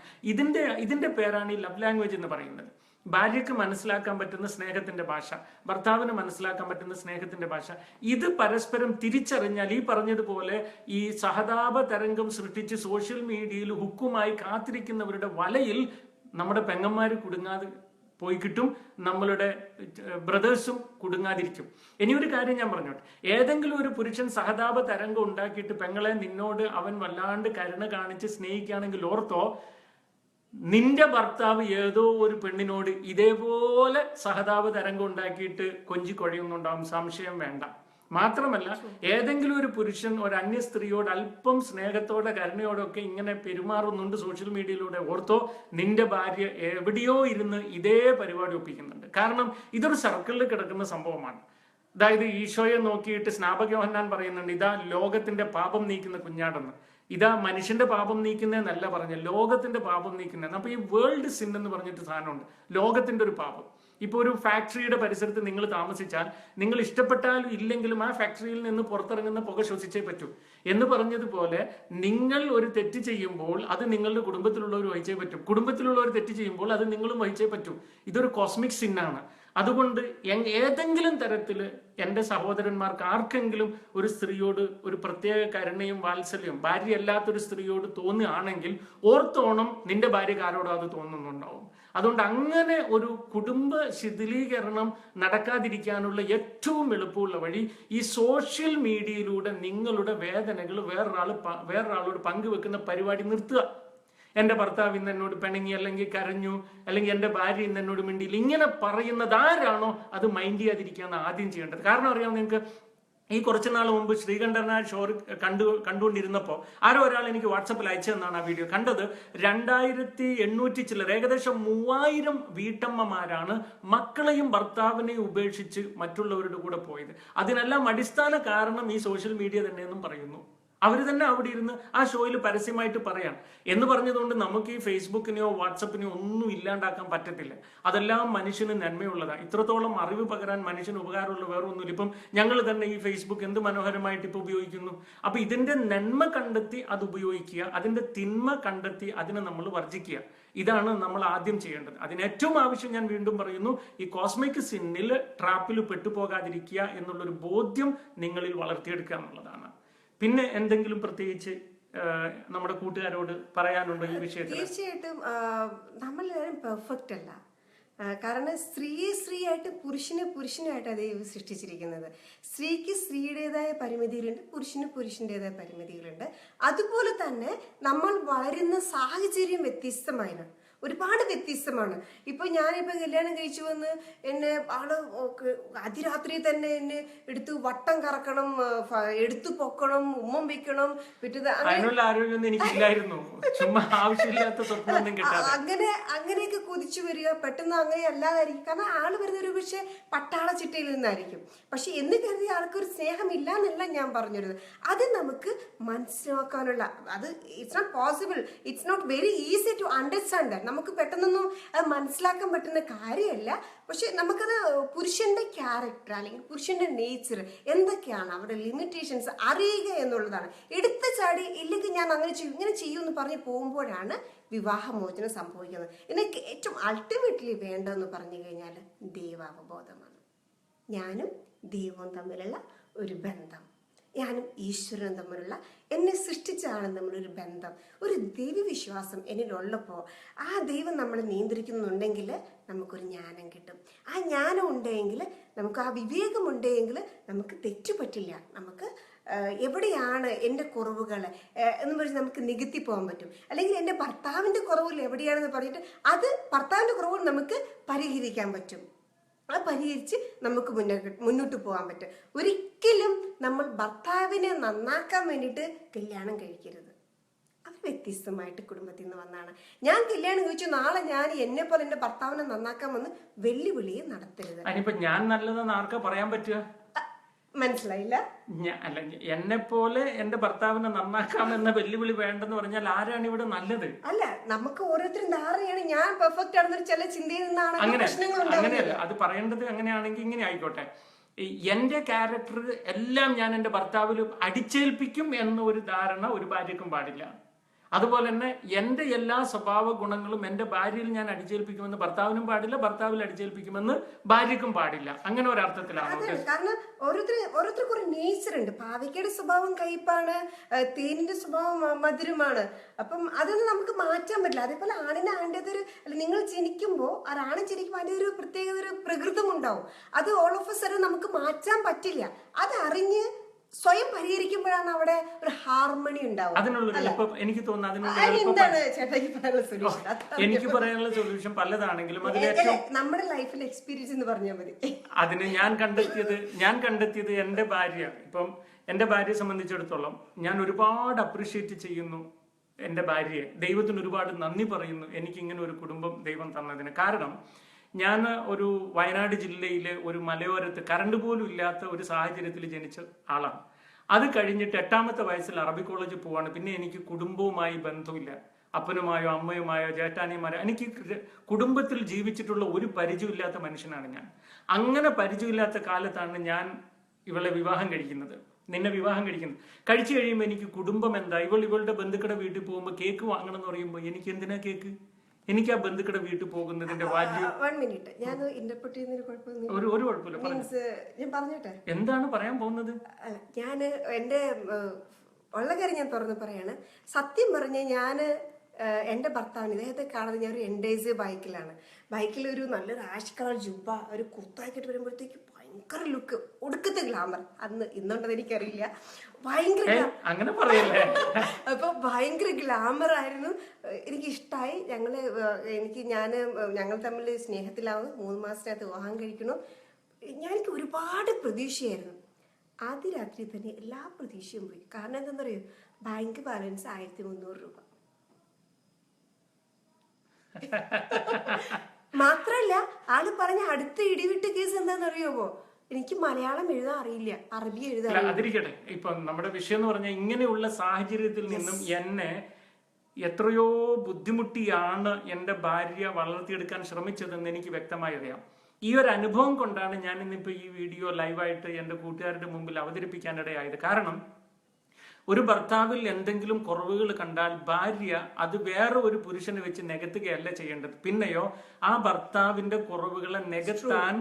ഇതിന്റെ പേരാണ് ഈ ലവ് ലാംഗ്വേജ് എന്ന് പറയുന്നത്. ഭാര്യയ്ക്ക് മനസ്സിലാക്കാൻ പറ്റുന്ന സ്നേഹത്തിന്റെ ഭാഷ, ഭർത്താവിന് മനസ്സിലാക്കാൻ പറ്റുന്ന സ്നേഹത്തിന്റെ ഭാഷ, ഇത് പരസ്പരം തിരിച്ചറിഞ്ഞാൽ ഈ പറഞ്ഞതുപോലെ ഈ സഹതാപ തരംഗം സൃഷ്ടിച്ച് സോഷ്യൽ മീഡിയയിൽ ഹുക്കുമായി കാത്തിരിക്കുന്നവരുടെ വലയിൽ നമ്മുടെ പെങ്ങന്മാര് കുടുങ്ങാതെ പോയി കിട്ടും, നമ്മളുടെ ബ്രദേഴ്സും കുടുങ്ങാതിരിക്കും. ഇനിയൊരു കാര്യം ഞാൻ പറഞ്ഞോട്ടെ, ഏതെങ്കിലും ഒരു പുരുഷൻ സഹതാപ തരംഗം ഉണ്ടാക്കിയിട്ട് പെങ്ങളെ നിന്നോട് അവൻ വല്ലാണ്ട് കരുണ കാണിച്ച് സ്നേഹിക്കുകയാണെങ്കിൽ ഓർത്തോ, നിന്റെ ഭർത്താവ് ഏതോ ഒരു പെണ്ണിനോട് ഇതേപോലെ സഹതാപ തരംഗം ഉണ്ടാക്കിയിട്ട് കൊഞ്ചി കൊഴയുന്നുണ്ടാവും, സംശയം വേണ്ട. മാത്രമല്ല, ഏതെങ്കിലും ഒരു പുരുഷൻ ഒരു അന്യ സ്ത്രീയോട് അല്പം സ്നേഹത്തോടെ കരുണയോടൊക്കെ ഇങ്ങനെ പെരുമാറുന്നുണ്ട് സോഷ്യൽ മീഡിയയിലൂടെ, ഓർത്തോ നിന്റെ ഭാര്യ എവിടെയോ ഇരുന്ന് ഇതേ പരിപാടി ഒപ്പിക്കുന്നുണ്ട്. കാരണം ഇതൊരു സർക്കിളിൽ കിടക്കുന്ന സംഭവമാണ്. അതായത് ഈശോയെ നോക്കിയിട്ട് സ്നാപക യോഹന്നാൻ പറയുന്നുണ്ട്, ഇതാ ലോകത്തിന്റെ പാപം നീക്കുന്ന കുഞ്ഞാടെന്ന്. ഇതാ മനുഷ്യന്റെ പാപം നീക്കുന്നതെന്നല്ല പറഞ്ഞ, ലോകത്തിന്റെ പാപം നീക്കുന്നതെന്ന്. അപ്പൊ ഈ വേൾഡ് സിൻ എന്ന് പറഞ്ഞിട്ട് സാധനമുണ്ട്, ലോകത്തിന്റെ ഒരു പാപം. ഇപ്പൊ ഒരു ഫാക്ടറിയുടെ പരിസരത്ത് നിങ്ങൾ താമസിച്ചാൽ നിങ്ങൾ ഇഷ്ടപ്പെട്ടാലും ഇല്ലെങ്കിലും ആ ഫാക്ടറിയിൽ നിന്ന് പുറത്തിറങ്ങുന്ന പുക ശ്വസിച്ചേ പറ്റൂ എന്ന് പറഞ്ഞതുപോലെ, നിങ്ങൾ ഒരു തെറ്റ് ചെയ്യുമ്പോൾ അത് നിങ്ങളുടെ കുടുംബത്തിലുള്ളവർ വഹിച്ചേ പറ്റും, കുടുംബത്തിലുള്ളവർ തെറ്റ് ചെയ്യുമ്പോൾ അത് നിങ്ങളും വഹിച്ചേ പറ്റൂ. ഇതൊരു കോസ്മിക് സിന്നാണ്. അതുകൊണ്ട് ഏതെങ്കിലും തരത്തിൽ എൻ്റെ സഹോദരന്മാർക്ക് ആർക്കെങ്കിലും ഒരു സ്ത്രീയോട് ഒരു പ്രത്യേക കരുണയും വാത്സല്യവും ഭാര്യയല്ലാത്തൊരു സ്ത്രീയോട് തോന്നുകയാണെങ്കിൽ ഓർത്തോണം, നിന്റെ ഭാര്യക്ക് ആരോടും അത് തോന്നുന്നുണ്ടാവും. അതുകൊണ്ട് അങ്ങനെ ഒരു കുടുംബ ശിഥിലീകരണം നടക്കാതിരിക്കാനുള്ള ഏറ്റവും എളുപ്പമുള്ള വഴി ഈ സോഷ്യൽ മീഡിയയിലൂടെ നിങ്ങളുടെ വേദനകൾ വേറൊരാളോട് പങ്കുവെക്കുന്ന പരിപാടി നിർത്തുക. എൻ്റെ ഭർത്താവ് ഇന്ന് എന്നോട് പിണങ്ങി, അല്ലെങ്കിൽ കരഞ്ഞു, അല്ലെങ്കിൽ എൻ്റെ ഭാര്യ ഇന്ന് എന്നോട് മിണ്ടിയില്ല, ഇങ്ങനെ പറയുന്നത് ആരാണോ അത് മൈൻഡ് ചെയ്യാതിരിക്കുകയാണ് ആദ്യം ചെയ്യേണ്ടത്. കാരണം അറിയാം നിങ്ങൾക്ക്, ഈ കുറച്ചു നാൾ മുമ്പ് ശ്രീകണ്ഠനായ ഷോ കണ്ടുകൊണ്ടിരുന്നപ്പോൾ ആരോ ഒരാൾ എനിക്ക് വാട്സപ്പിൽ അയച്ചതെന്നാണ് ആ വീഡിയോ കണ്ടത്. 2800 ചില്ലർ, ഏകദേശം 3000 വീട്ടമ്മമാരാണ് മക്കളെയും ഭർത്താവിനെയും ഉപേക്ഷിച്ച് മറ്റുള്ളവരുടെ കൂടെ പോയത്. അതിനെല്ലാം അടിസ്ഥാന കാരണം ഈ സോഷ്യൽ മീഡിയ തന്നെയെന്നും പറയുന്നു. അവർ തന്നെ അവിടെ ഇരുന്ന് ആ ഷോയിൽ പരസ്യമായിട്ട് പറയാം എന്ന് പറഞ്ഞതുകൊണ്ട് നമുക്ക് ഈ ഫേസ്ബുക്കിനെയോ വാട്സപ്പിനെയോ ഒന്നും ഇല്ലാണ്ടാക്കാൻ പറ്റത്തില്ല. അതെല്ലാം മനുഷ്യന് നന്മയുള്ളതാണ്. ഇത്രത്തോളം അറിവ് പകരാൻ മനുഷ്യന് ഉപകാരമുള്ള വേറെ ഒന്നുമില്ല. ഇപ്പം ഞങ്ങൾ തന്നെ ഈ ഫേസ്ബുക്ക് എന്ത് മനോഹരമായിട്ട് ഇപ്പൊ ഉപയോഗിക്കുന്നു. അപ്പൊ ഇതിന്റെ നന്മ കണ്ടെത്തി അത് ഉപയോഗിക്കുക, അതിന്റെ തിന്മ കണ്ടെത്തി അതിനെ നമ്മൾ വർജിക്കുക. ഇതാണ് നമ്മൾ ആദ്യം ചെയ്യേണ്ടത്. അതിന് ഏറ്റവും ആവശ്യം, ഞാൻ വീണ്ടും പറയുന്നു, ഈ കോസ്മിക് സിന്നിൽ ട്രാപ്പിൽ പെട്ടുപോകാതിരിക്കുക എന്നുള്ളൊരു ബോധ്യം നിങ്ങളിൽ വളർത്തിയെടുക്കുക എന്നുള്ളതാണ്. പിന്നെ എന്തെങ്കിലും പ്രത്യേകിച്ച് നമ്മുടെ കൂട്ടുകാരോട് പറയാനുണ്ടോ ഈ വിഷയത്തിൽ? തീർച്ചയായിട്ടും നമ്മളെല്ലാവരും പെർഫെക്റ്റ് അല്ല. കാരണം സ്ത്രീയായിട്ട് പുരുഷനുമായിട്ട് ദൈവം സൃഷ്ടിച്ചിരിക്കുന്നത്. സ്ത്രീക്ക് സ്ത്രീയുടേതായ പരിമിതികളുണ്ട്, പുരുഷൻ്റെതായ പരിമിതികളുണ്ട്. അതുപോലെ തന്നെ നമ്മൾ വളരുന്ന സാഹചര്യം വ്യത്യസ്തമാണ്, ഒരുപാട് വ്യത്യസ്തമാണ്. ഇപ്പൊ ഞാനിപ്പോ കല്യാണം കഴിച്ചു വന്ന് എന്നെ ആള് അതിരാത്രി തന്നെ എന്നെ എടുത്ത് വട്ടം കറക്കണം, എടുത്തു പൊക്കണം, ഉമ്മം വെക്കണം, അങ്ങനെയൊക്കെ കൊതിച്ചു വരിക. പെട്ടെന്ന് അങ്ങനെ അല്ലാതായിരിക്കും. കാരണം ആള് വരുന്ന ഒരു പക്ഷെ പട്ടാള ചിട്ടയിൽ നിന്നായിരിക്കും. പക്ഷെ എന്ന് കരുതി ആൾക്കൊരു സ്നേഹം ഇല്ല എന്നല്ല ഞാൻ പറഞ്ഞിരുന്നത്. അത് നമുക്ക് മനസ്സിലാക്കാനുള്ള, അത് it's not possible, it's not very easy to understand that. നമുക്ക് പെട്ടെന്നൊന്നും അത് മനസ്സിലാക്കാൻ പറ്റുന്ന കാര്യമല്ല. പക്ഷെ നമുക്കത് പുരുഷന്റെ ക്യാരക്ടർ അല്ലെങ്കിൽ പുരുഷന്റെ നേച്ചർ എന്തൊക്കെയാണ്, അവരുടെ ലിമിറ്റേഷൻസ് അറിയുക എന്നുള്ളതാണ്. എടുത്തു ചാടി ഇല്ലെങ്കിൽ ഞാൻ അങ്ങനെ ചെയ്യും ഇങ്ങനെ ചെയ്യും എന്ന് പറഞ്ഞ് പോകുമ്പോഴാണ് വിവാഹമോചനം സംഭവിക്കുന്നത്. എനിക്ക് ഏറ്റവും അൾട്ടിമേറ്റ്ലി വേണ്ടതെന്ന് പറഞ്ഞു കഴിഞ്ഞാൽ ദൈവാവബോധമാണ്. ഞാനും ദൈവവും തമ്മിലുള്ള ഒരു ബന്ധം, ഞാനും ഈശ്വരനും തമ്മിലുള്ള, എന്നെ സൃഷ്ടിച്ച ആളും തമ്മിലൊരു ബന്ധം, ഒരു ദൈവവിശ്വാസം എന്നിലുള്ളപ്പോൾ ആ ദൈവം നമ്മളെ നിയന്ത്രിക്കുന്നുണ്ടെങ്കിൽ നമുക്കൊരു ജ്ഞാനം കിട്ടും. ആ ജ്ഞാനം ഉണ്ടെങ്കിൽ, നമുക്ക് ആ വിവേകം ഉണ്ടെങ്കിൽ നമുക്ക് തെറ്റുപറ്റില്ല. നമുക്ക് എവിടെയാണ് എൻ്റെ കുറവുകൾ എന്ന് പറഞ്ഞ് നമുക്ക് നികത്തി പോകാൻ പറ്റും. അല്ലെങ്കിൽ എൻ്റെ ഭർത്താവിൻ്റെ കുറവുകൾ എവിടെയാണെന്ന് പറഞ്ഞിട്ട് അത് ഭർത്താവിൻ്റെ കുറവുകൾ നമുക്ക് പരിഹരിക്കാൻ പറ്റും. അത് പരിഹരിച്ച് നമുക്ക് മുന്നോട്ട് പോകാൻ പറ്റും. ഒരിക്കലും നമ്മൾ ഭർത്താവിനെ നന്നാക്കാൻ വേണ്ടിയിട്ട് കല്യാണം കഴിക്കരുത്. അത് വ്യത്യസ്തമായിട്ട് കുടുംബത്തിൽ നിന്ന് വന്നാണ്. ഞാൻ കല്യാണം കഴിച്ചു, നാളെ ഞാൻ എന്നെ പോലെ എൻ്റെ ഭർത്താവിനെ നന്നാക്കാൻ വന്ന് വെല്ലുവിളിയെ നടത്തരുത്. ഞാൻ നല്ലതെന്ന് ആർക്കാ പറയാൻ പറ്റുക? മനസ്സിലായില്ല. അല്ല, എന്നെ പോലെ എന്റെ ഭർത്താവിനെ നന്നാക്കാമെന്ന വെല്ലുവിളി വേണ്ടെന്ന് പറഞ്ഞാൽ ആരാണ് ഇവിടെ നല്ലത്? അല്ല, നമുക്ക് ഓരോരുത്തരും ധാരണയാണ് ഞാൻ പെർഫെക്റ്റ് ആണെന്നൊരു ചില ചിന്തയിൽ നിന്നാണ് അങ്ങനെയല്ല അത് പറയേണ്ടത്. അങ്ങനെയാണെങ്കിൽ ഇങ്ങനെ ആയിക്കോട്ടെ, എന്റെ ക്യാരക്ടർ എല്ലാം ഞാൻ എന്റെ ഭർത്താവിൽ അടിച്ചേൽപ്പിക്കും എന്ന ഒരു ധാരണ ഒരു ഭാര്യക്കും പാടില്ല. അതുപോലെ തന്നെ എന്റെ എല്ലാ സ്വഭാവ ഗുണങ്ങളും എന്റെ ഭാര്യയിൽ ഞാൻ അടിച്ചേൽപ്പിക്കുമെന്ന് ഭർത്താവിനും പാടില്ല, ഭർത്താവിൽ അടിച്ചേൽപ്പിക്കുമെന്ന് ഭാര്യക്കും പാടില്ല. അങ്ങനെ ഒരർത്ഥത്തിലാണ്. കാരണം ഓരോരുത്തർക്കും ഒരു നേച്ചർ ഉണ്ട്. പാവയ്ക്കയുടെ സ്വഭാവം കയ്പാണ്, തേനിന്റെ സ്വഭാവം മധുരമാണ്. അപ്പം അതൊന്നും നമുക്ക് മാറ്റാൻ പറ്റില്ല. അതേപോലെ ആണിന് ആണ്ടതൊരു, നിങ്ങൾ ജനിക്കുമ്പോൾ ഒരാണ് ജനിക്കുമ്പോൾ അതിന്റെ ഒരു പ്രത്യേക ഒരു പ്രകൃതം ഉണ്ടാവും. അത് ഓൾ ഓഫ് എ സഡൻ നമുക്ക് മാറ്റാൻ പറ്റില്ല. അത് അറിഞ്ഞ് സ്വയം പരിഹരിക്കുമ്പോഴാണ് അവിടെ ഒരു ഹാർമണി ഉണ്ടാവും. എനിക്ക് തോന്നുന്നു എനിക്ക് പറയാനുള്ള സൊല്യൂഷൻ പലതാണെങ്കിലും നമ്മുടെ ലൈഫിൽ എക്സ്പീരിയൻസ് എന്ന് പറഞ്ഞാൽ മതി. അതിന് ഞാൻ കണ്ടെത്തിയത് എന്റെ ഭാര്യ. ഇപ്പം എന്റെ ഭാര്യയെ സംബന്ധിച്ചിടത്തോളം ഞാൻ ഒരുപാട് അപ്രീഷിയേറ്റ് ചെയ്യുന്നു എന്റെ ഭാര്യയെ. ദൈവത്തിന് ഒരുപാട് നന്ദി പറയുന്നു എനിക്ക് ഇങ്ങനെ ഒരു കുടുംബം ദൈവം തന്നതിന്. കാരണം ഞാൻ ഒരു വയനാട് ജില്ലയിലെ ഒരു മലയോരത്ത് കറണ്ട് പോലും ഇല്ലാത്ത ഒരു സാഹചര്യത്തിൽ ജനിച്ച ആളാണ്. അത് കഴിഞ്ഞിട്ട് 8ാമത്തെ വയസ്സിൽ അറബി കോളേജിൽ പോവാണ്. പിന്നെ എനിക്ക് കുടുംബവുമായി ബന്ധമില്ല. അപ്പനുമായോ അമ്മയുമായോ ചേട്ടാനിയുമായോ എനിക്ക് കുടുംബത്തിൽ ജീവിച്ചിട്ടുള്ള ഒരു പരിചയമില്ലാത്ത മനുഷ്യനാണ് ഞാൻ. അങ്ങനെ പരിചയമില്ലാത്ത കാലത്താണ് ഞാൻ ഇവളെ വിവാഹം കഴിക്കുന്നത്, നിന്നെ വിവാഹം കഴിച്ചു കഴിയുമ്പോൾ എനിക്ക് കുടുംബം എന്താ, ഇവളുടെ ബന്ധുക്കളുടെ വീട്ടിൽ പോകുമ്പോൾ കേക്ക് വാങ്ങണം എന്ന് പറയുമ്പോൾ എനിക്ക് എന്തിനാ കേക്ക്? എനിക്ക് ആ ബന്ധുക്കളുടെ വീട്ടിൽ പോകുന്നതിന്റെ വാല്യൂ. ഒരു കുഴപ്പമില്ല, ഞാൻ പറഞ്ഞോട്ടെ എന്താണ് പറയാൻ പോകുന്നത്. ഞാൻ എന്റെ ഉള്ള കാര്യം ഞാൻ തുറന്ന് പറയാണ്. സത്യം പറഞ്ഞ ഞാന് എന്റെ ഭർത്താവിന് ഇദ്ദേഹത്തെ കാണുന്നത് ഞാൻ ഒരു എൻഡേസ് ബൈക്കിൽ ഒരു നല്ലൊരു ആഷ് കളർ ജുബ ഒരു കുർത്താക്കിട്ട് വരുമ്പോഴത്തേക്ക് ഭയങ്കര ലുക്ക്, ഒടുക്കത്തെ ഗ്ലാമർ. ഇന്നുണ്ടെന്ന് എനിക്കറിയില്ല. അങ്ങനെ പറയല്ലേ. അപ്പൊ ഭയങ്കര ഗ്ലാമർ ആയിരുന്നു, എനിക്ക് ഇഷ്ടമായി. ഞങ്ങൾ തമ്മിൽ സ്നേഹത്തിലാവുന്നു. 3 മാസത്തിനകത്ത് വിവാഹം കഴിക്കണു. എനിക്ക് ഒരുപാട് പ്രതീക്ഷയായിരുന്നു. ആദ്യ രാത്രി തന്നെ എല്ലാ പ്രതീക്ഷയും പോയി. കാരണം എന്താ പറയുക, ബാങ്ക് ബാലൻസ് 1300 രൂപ. മാത്രല്ല ആള് പറഞ്ഞ അടുത്ത ഇടിവിട്ട് കേസ് എന്താണെന്നറിയാമോ, എനിക്ക് മലയാളം എഴുതാൻ അറിയില്ല, അറബി എഴുതാൻ. അതിരിക്കട്ടെ, ഇപ്പൊ നമ്മുടെ വിഷയം എന്ന് പറഞ്ഞാൽ ഇങ്ങനെയുള്ള സാഹചര്യത്തിൽ നിന്നും എന്നെ എത്രയോ ബുദ്ധിമുട്ടിയാണ് എന്റെ ഭാര്യ വളർത്തിയെടുക്കാൻ ശ്രമിച്ചതെന്ന് എനിക്ക് വ്യക്തമായി അറിയാം. ഈ ഒരു അനുഭവം കൊണ്ടാണ് ഞാൻ ഇന്നിപ്പോ ഈ വീഡിയോ ലൈവായിട്ട് എന്റെ കൂട്ടുകാരുടെ മുമ്പിൽ അവതരിപ്പിക്കാനിടയായത്. കാരണം ഒരു ഭർത്താവിൽ എന്തെങ്കിലും കുറവുകൾ കണ്ടാൽ ഭാര്യ അത് വേറെ ഒരു പുരുഷനെ വെച്ച് നികത്തുകയല്ല ചെയ്യേണ്ടത്. പിന്നെയോ ആ ഭർത്താവിന്റെ കുറവുകളെ നികത്താൻ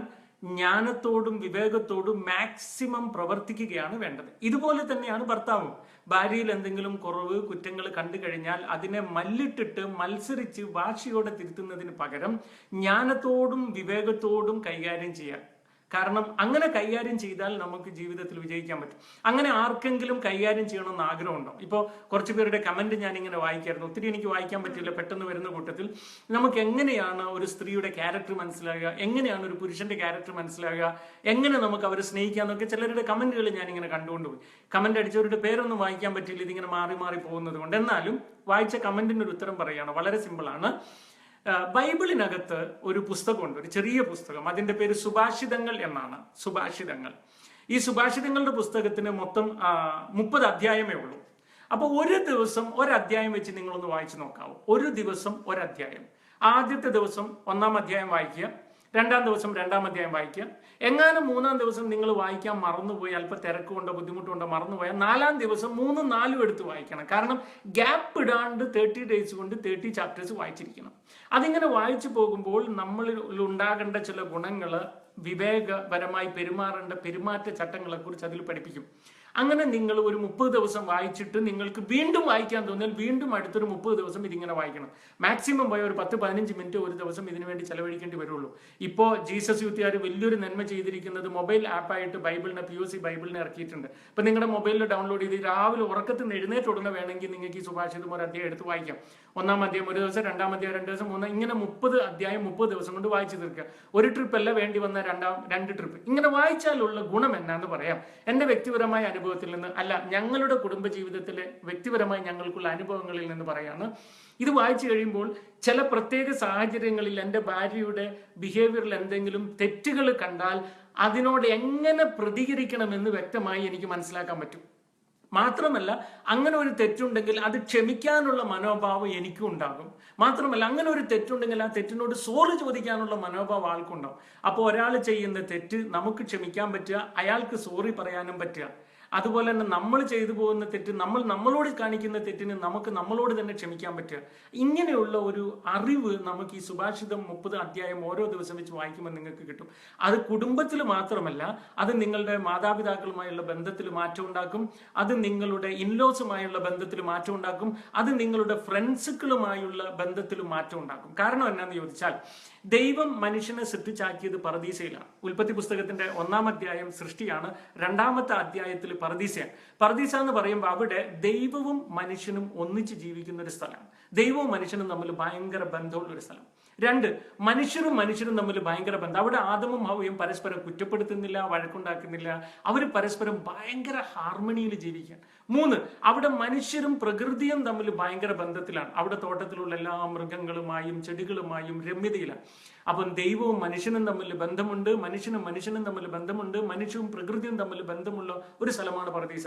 ജ്ഞാനത്തോടും വിവേകത്തോടും മാക്സിമം പ്രവർത്തിക്കുകയാണ് വേണ്ടത്. ഇതുപോലെ തന്നെയാണ് ഭർത്താവും. ഭാര്യയിൽ എന്തെങ്കിലും കുറവ് കുറ്റങ്ങൾ കണ്ടു കഴിഞ്ഞാൽ അതിനെ മല്ലിട്ടിട്ട് മത്സരിച്ച് വാശിയോടെ തിരുത്തുന്നതിന് പകരം ജ്ഞാനത്തോടും വിവേകത്തോടും കൈകാര്യം ചെയ്യാം. കാരണം അങ്ങനെ കൈകാര്യം ചെയ്താൽ നമുക്ക് ജീവിതത്തിൽ വിജയിക്കാൻ പറ്റും. അങ്ങനെ ആർക്കെങ്കിലും കൈകാര്യം ചെയ്യണമെന്ന് ആഗ്രഹമുണ്ടോ? ഇപ്പോൾ കുറച്ച് പേരുടെ കമന്റ് ഞാൻ ഇങ്ങനെ വായിക്കായിരുന്നു. ഒത്തിരി എനിക്ക് വായിക്കാൻ പറ്റില്ല പെട്ടെന്ന് വരുന്ന കൂട്ടത്തിൽ. നമുക്ക് എങ്ങനെയാണ് ഒരു സ്ത്രീയുടെ ക്യാരക്ടർ മനസ്സിലാകുക, എങ്ങനെയാണ് ഒരു പുരുഷന്റെ ക്യാരക്ടർ മനസ്സിലാകുക, എങ്ങനെ നമുക്ക് അവരെ സ്നേഹിക്കാന്നൊക്കെ ചിലരുടെ കമന്റുകൾ ഞാനിങ്ങനെ കണ്ടുകൊണ്ടുപോയി. കമന്റ് അടിച്ചവരുടെ പേരൊന്നും വായിക്കാൻ പറ്റില്ല, ഇതിങ്ങനെ മാറി മാറി പോകുന്നത് കൊണ്ട്. എന്നാലും വായിച്ച കമന്റിന് ഒരു ഉത്തരം പറയുകയാണ്. വളരെ സിമ്പിളാണ്. ബൈബിളിനകത്ത് ഒരു പുസ്തകമുണ്ട്, ഒരു ചെറിയ പുസ്തകം. അതിന്റെ പേര് സുഭാഷിതങ്ങൾ എന്നാണ്. സുഭാഷിതങ്ങൾ. ഈ സുഭാഷിതങ്ങളുടെ പുസ്തകത്തിന് മൊത്തം 30 അധ്യായമേ ഉള്ളൂ. അപ്പൊ ഒരു ദിവസം ഒരധ്യായം വെച്ച് നിങ്ങളൊന്ന് വായിച്ചു നോക്കാവൂ. ഒരു ദിവസം ഒരധ്യായം. ആദ്യത്തെ ദിവസം 1-ാം അധ്യായം വായിക്കുക, 2-ാം ദിവസം 2-ാം അധ്യായം വായിക്കുക. എങ്ങാനും 3-ാം ദിവസം നിങ്ങൾ വായിക്കാൻ മറന്നുപോയി, അല്പം തിരക്കുകൊണ്ടോ ബുദ്ധിമുട്ടുകൊണ്ടോ മറന്നുപോയാൽ 4-ാം ദിവസം 3-ഉം 4-ഉം എടുത്ത് വായിക്കണം. കാരണം ഗ്യാപ്പ് ഇടാണ്ട് 30 ഡേയ്സ് കൊണ്ട് 30 ചാപ്റ്റേഴ്സ് വായിച്ചിരിക്കണം. അതിങ്ങനെ വായിച്ചു പോകുമ്പോൾ നമ്മളിൽ ഉണ്ടാകേണ്ട ചില ഗുണങ്ങള്, വിവേകപരമായി പെരുമാറേണ്ട പെരുമാറ്റ ചട്ടങ്ങളെ കുറിച്ച് അതിൽ പഠിപ്പിക്കും. അങ്ങനെ നിങ്ങൾ ഒരു 30 ദിവസം വായിച്ചിട്ട് നിങ്ങൾക്ക് വീണ്ടും വായിക്കാൻ തോന്നിയാൽ വീണ്ടും അടുത്തൊരു 30 ദിവസം ഇതിങ്ങനെ വായിക്കണം. മാക്സിമം പോയ ഒരു 10-15 മിനിറ്റ് ഒരു ദിവസം ഇതിനു വേണ്ടി ചെലവഴിക്കേണ്ടി വരുള്ളൂ. ഇപ്പോൾ ജീസസ് യൂത്തുകാർ വലിയൊരു നന്മ ചെയ്തിരിക്കുന്നത് മൊബൈൽ ആപ്പായിട്ട് ബൈബിളിനെ POC ബൈബിളിനെ ഇറക്കിയിട്ടുണ്ട്. ഇപ്പൊ നിങ്ങളുടെ മൊബൈലിൽ ഡൗൺലോഡ് ചെയ്ത് രാവിലെ ഉറക്കത്തിൽ നിന്ന് എഴുന്നേറ്റ് ഉടനെ വേണമെങ്കിൽ നിങ്ങൾക്ക് ഈ സുഭാഷിതം ഒരു അധ്യായം എടുത്ത് വായിക്കാം. 1-ാം അധ്യായം ഒരു ദിവസം, 2-ാം അധ്യായം 2 ദിവസം, 3 ഇങ്ങനെ 30 അധ്യായം 30 ദിവസം കൊണ്ട് വായിച്ചു തീർക്കുക. ഒരു ട്രിപ്പ് അല്ല, വേണ്ടി വന്ന 2 ട്രിപ്പ്. ഇങ്ങനെ വായിച്ചാലുള്ള ഗുണം എന്നാന്ന് പറയാം. എന്റെ വ്യക്തിപരമായ അനുഭവത്തിൽ നിന്ന്, അല്ല ഞങ്ങളുടെ കുടുംബ ജീവിതത്തിലെ വ്യക്തിപരമായി ഞങ്ങൾക്കുള്ള അനുഭവങ്ങളിൽ നിന്ന് പറയാണ്. ഇത് വായിച്ചു കഴിയുമ്പോൾ ചില പ്രത്യേക സാഹചര്യങ്ങളിൽ എൻ്റെ ഭാര്യയുടെ ബിഹേവിയറിൽ എന്തെങ്കിലും തെറ്റുകൾ കണ്ടാൽ അതിനോട് എങ്ങനെ പ്രതികരിക്കണമെന്ന് വ്യക്തമായി എനിക്ക് മനസ്സിലാക്കാൻ പറ്റും. മാത്രമല്ല, അങ്ങനെ ഒരു തെറ്റുണ്ടെങ്കിൽ അത് ക്ഷമിക്കാനുള്ള മനോഭാവം എനിക്കും ഉണ്ടാകും. മാത്രമല്ല, അങ്ങനെ ഒരു തെറ്റുണ്ടെങ്കിൽ ആ തെറ്റിനോട് സോറി ചോദിക്കാനുള്ള മനോഭാവം ആൾക്കുണ്ടാവും. അപ്പോൾ ഒരാൾ ചെയ്യുന്ന തെറ്റ് നമുക്ക് ക്ഷമിക്കാൻ പറ്റുക, അയാൾക്ക് സോറി പറയാനും പറ്റുക. അതുപോലെ തന്നെ നമ്മൾ ചെയ്തു പോകുന്ന തെറ്റ്, നമ്മളോട് കാണിക്കുന്ന തെറ്റിന് നമുക്ക് നമ്മളോട് തന്നെ ക്ഷമിക്കാൻ പറ്റുക. ഇങ്ങനെയുള്ള ഒരു അറിവ് നമുക്ക് ഈ സുഭാഷിതം 30 അധ്യായം ഓരോ ദിവസം വെച്ച് വായിക്കുമ്പോൾ നിങ്ങൾക്ക് കിട്ടും. അത് കുടുംബത്തിൽ മാത്രമല്ല, അത് നിങ്ങളുടെ മാതാപിതാക്കളുമായുള്ള ബന്ധത്തിൽ മാറ്റം ഉണ്ടാക്കും, അത് നിങ്ങളുടെ ഇൻലോസുമായുള്ള ബന്ധത്തിൽ മാറ്റം ഉണ്ടാക്കും, അത് നിങ്ങളുടെ ഫ്രണ്ട്സുകളുമായുള്ള ബന്ധത്തിൽ മാറ്റം ഉണ്ടാക്കും. കാരണം എന്നാന്ന് ചോദിച്ചാൽ, ദൈവം മനുഷ്യനെ സൃഷ്ടിച്ചാക്കിയത് പറുദീസയിലാണ്. ഉൽപ്പത്തി പുസ്തകത്തിന്റെ 1-ാം അധ്യായം സൃഷ്ടിയാണ്, 2-ാമത്തെ അധ്യായത്തിൽ പറുദീസയാണ്. പറുദീസ എന്ന് പറയുമ്പോൾ അവിടെ ദൈവവും മനുഷ്യനും ഒന്നിച്ച് ജീവിക്കുന്ന ഒരു സ്ഥലമാണ്. ദൈവവും മനുഷ്യനും തമ്മിൽ ഭയങ്കര ബന്ധമുള്ള ഒരു സ്ഥലം. 2, മനുഷ്യരും തമ്മിൽ ഭയങ്കര ബന്ധം. അവിടെ ആദമും ഹവ്വയും പരസ്പരം കുറ്റപ്പെടുത്തുന്നില്ല, വഴക്കുണ്ടാക്കുന്നില്ല, അവർ പരസ്പരം ഭയങ്കര ഹാർമണിയിൽ ജീവിക്കാൻ. 3, അവിടെ മനുഷ്യരും പ്രകൃതിയും തമ്മിൽ ഭയങ്കര ബന്ധത്തിലാണ്. അവിടെ തോട്ടത്തിലുള്ള എല്ലാ മൃഗങ്ങളുമായും ചെടികളുമായും രമ്യതയിലാണ്. അപ്പം ദൈവവും മനുഷ്യനും തമ്മിൽ ബന്ധമുണ്ട്, മനുഷ്യനും തമ്മിൽ ബന്ധമുണ്ട്, മനുഷ്യവും പ്രകൃതിയും തമ്മിൽ ബന്ധമുള്ള ഒരു സ്ഥലമാണ് പറുദീസ.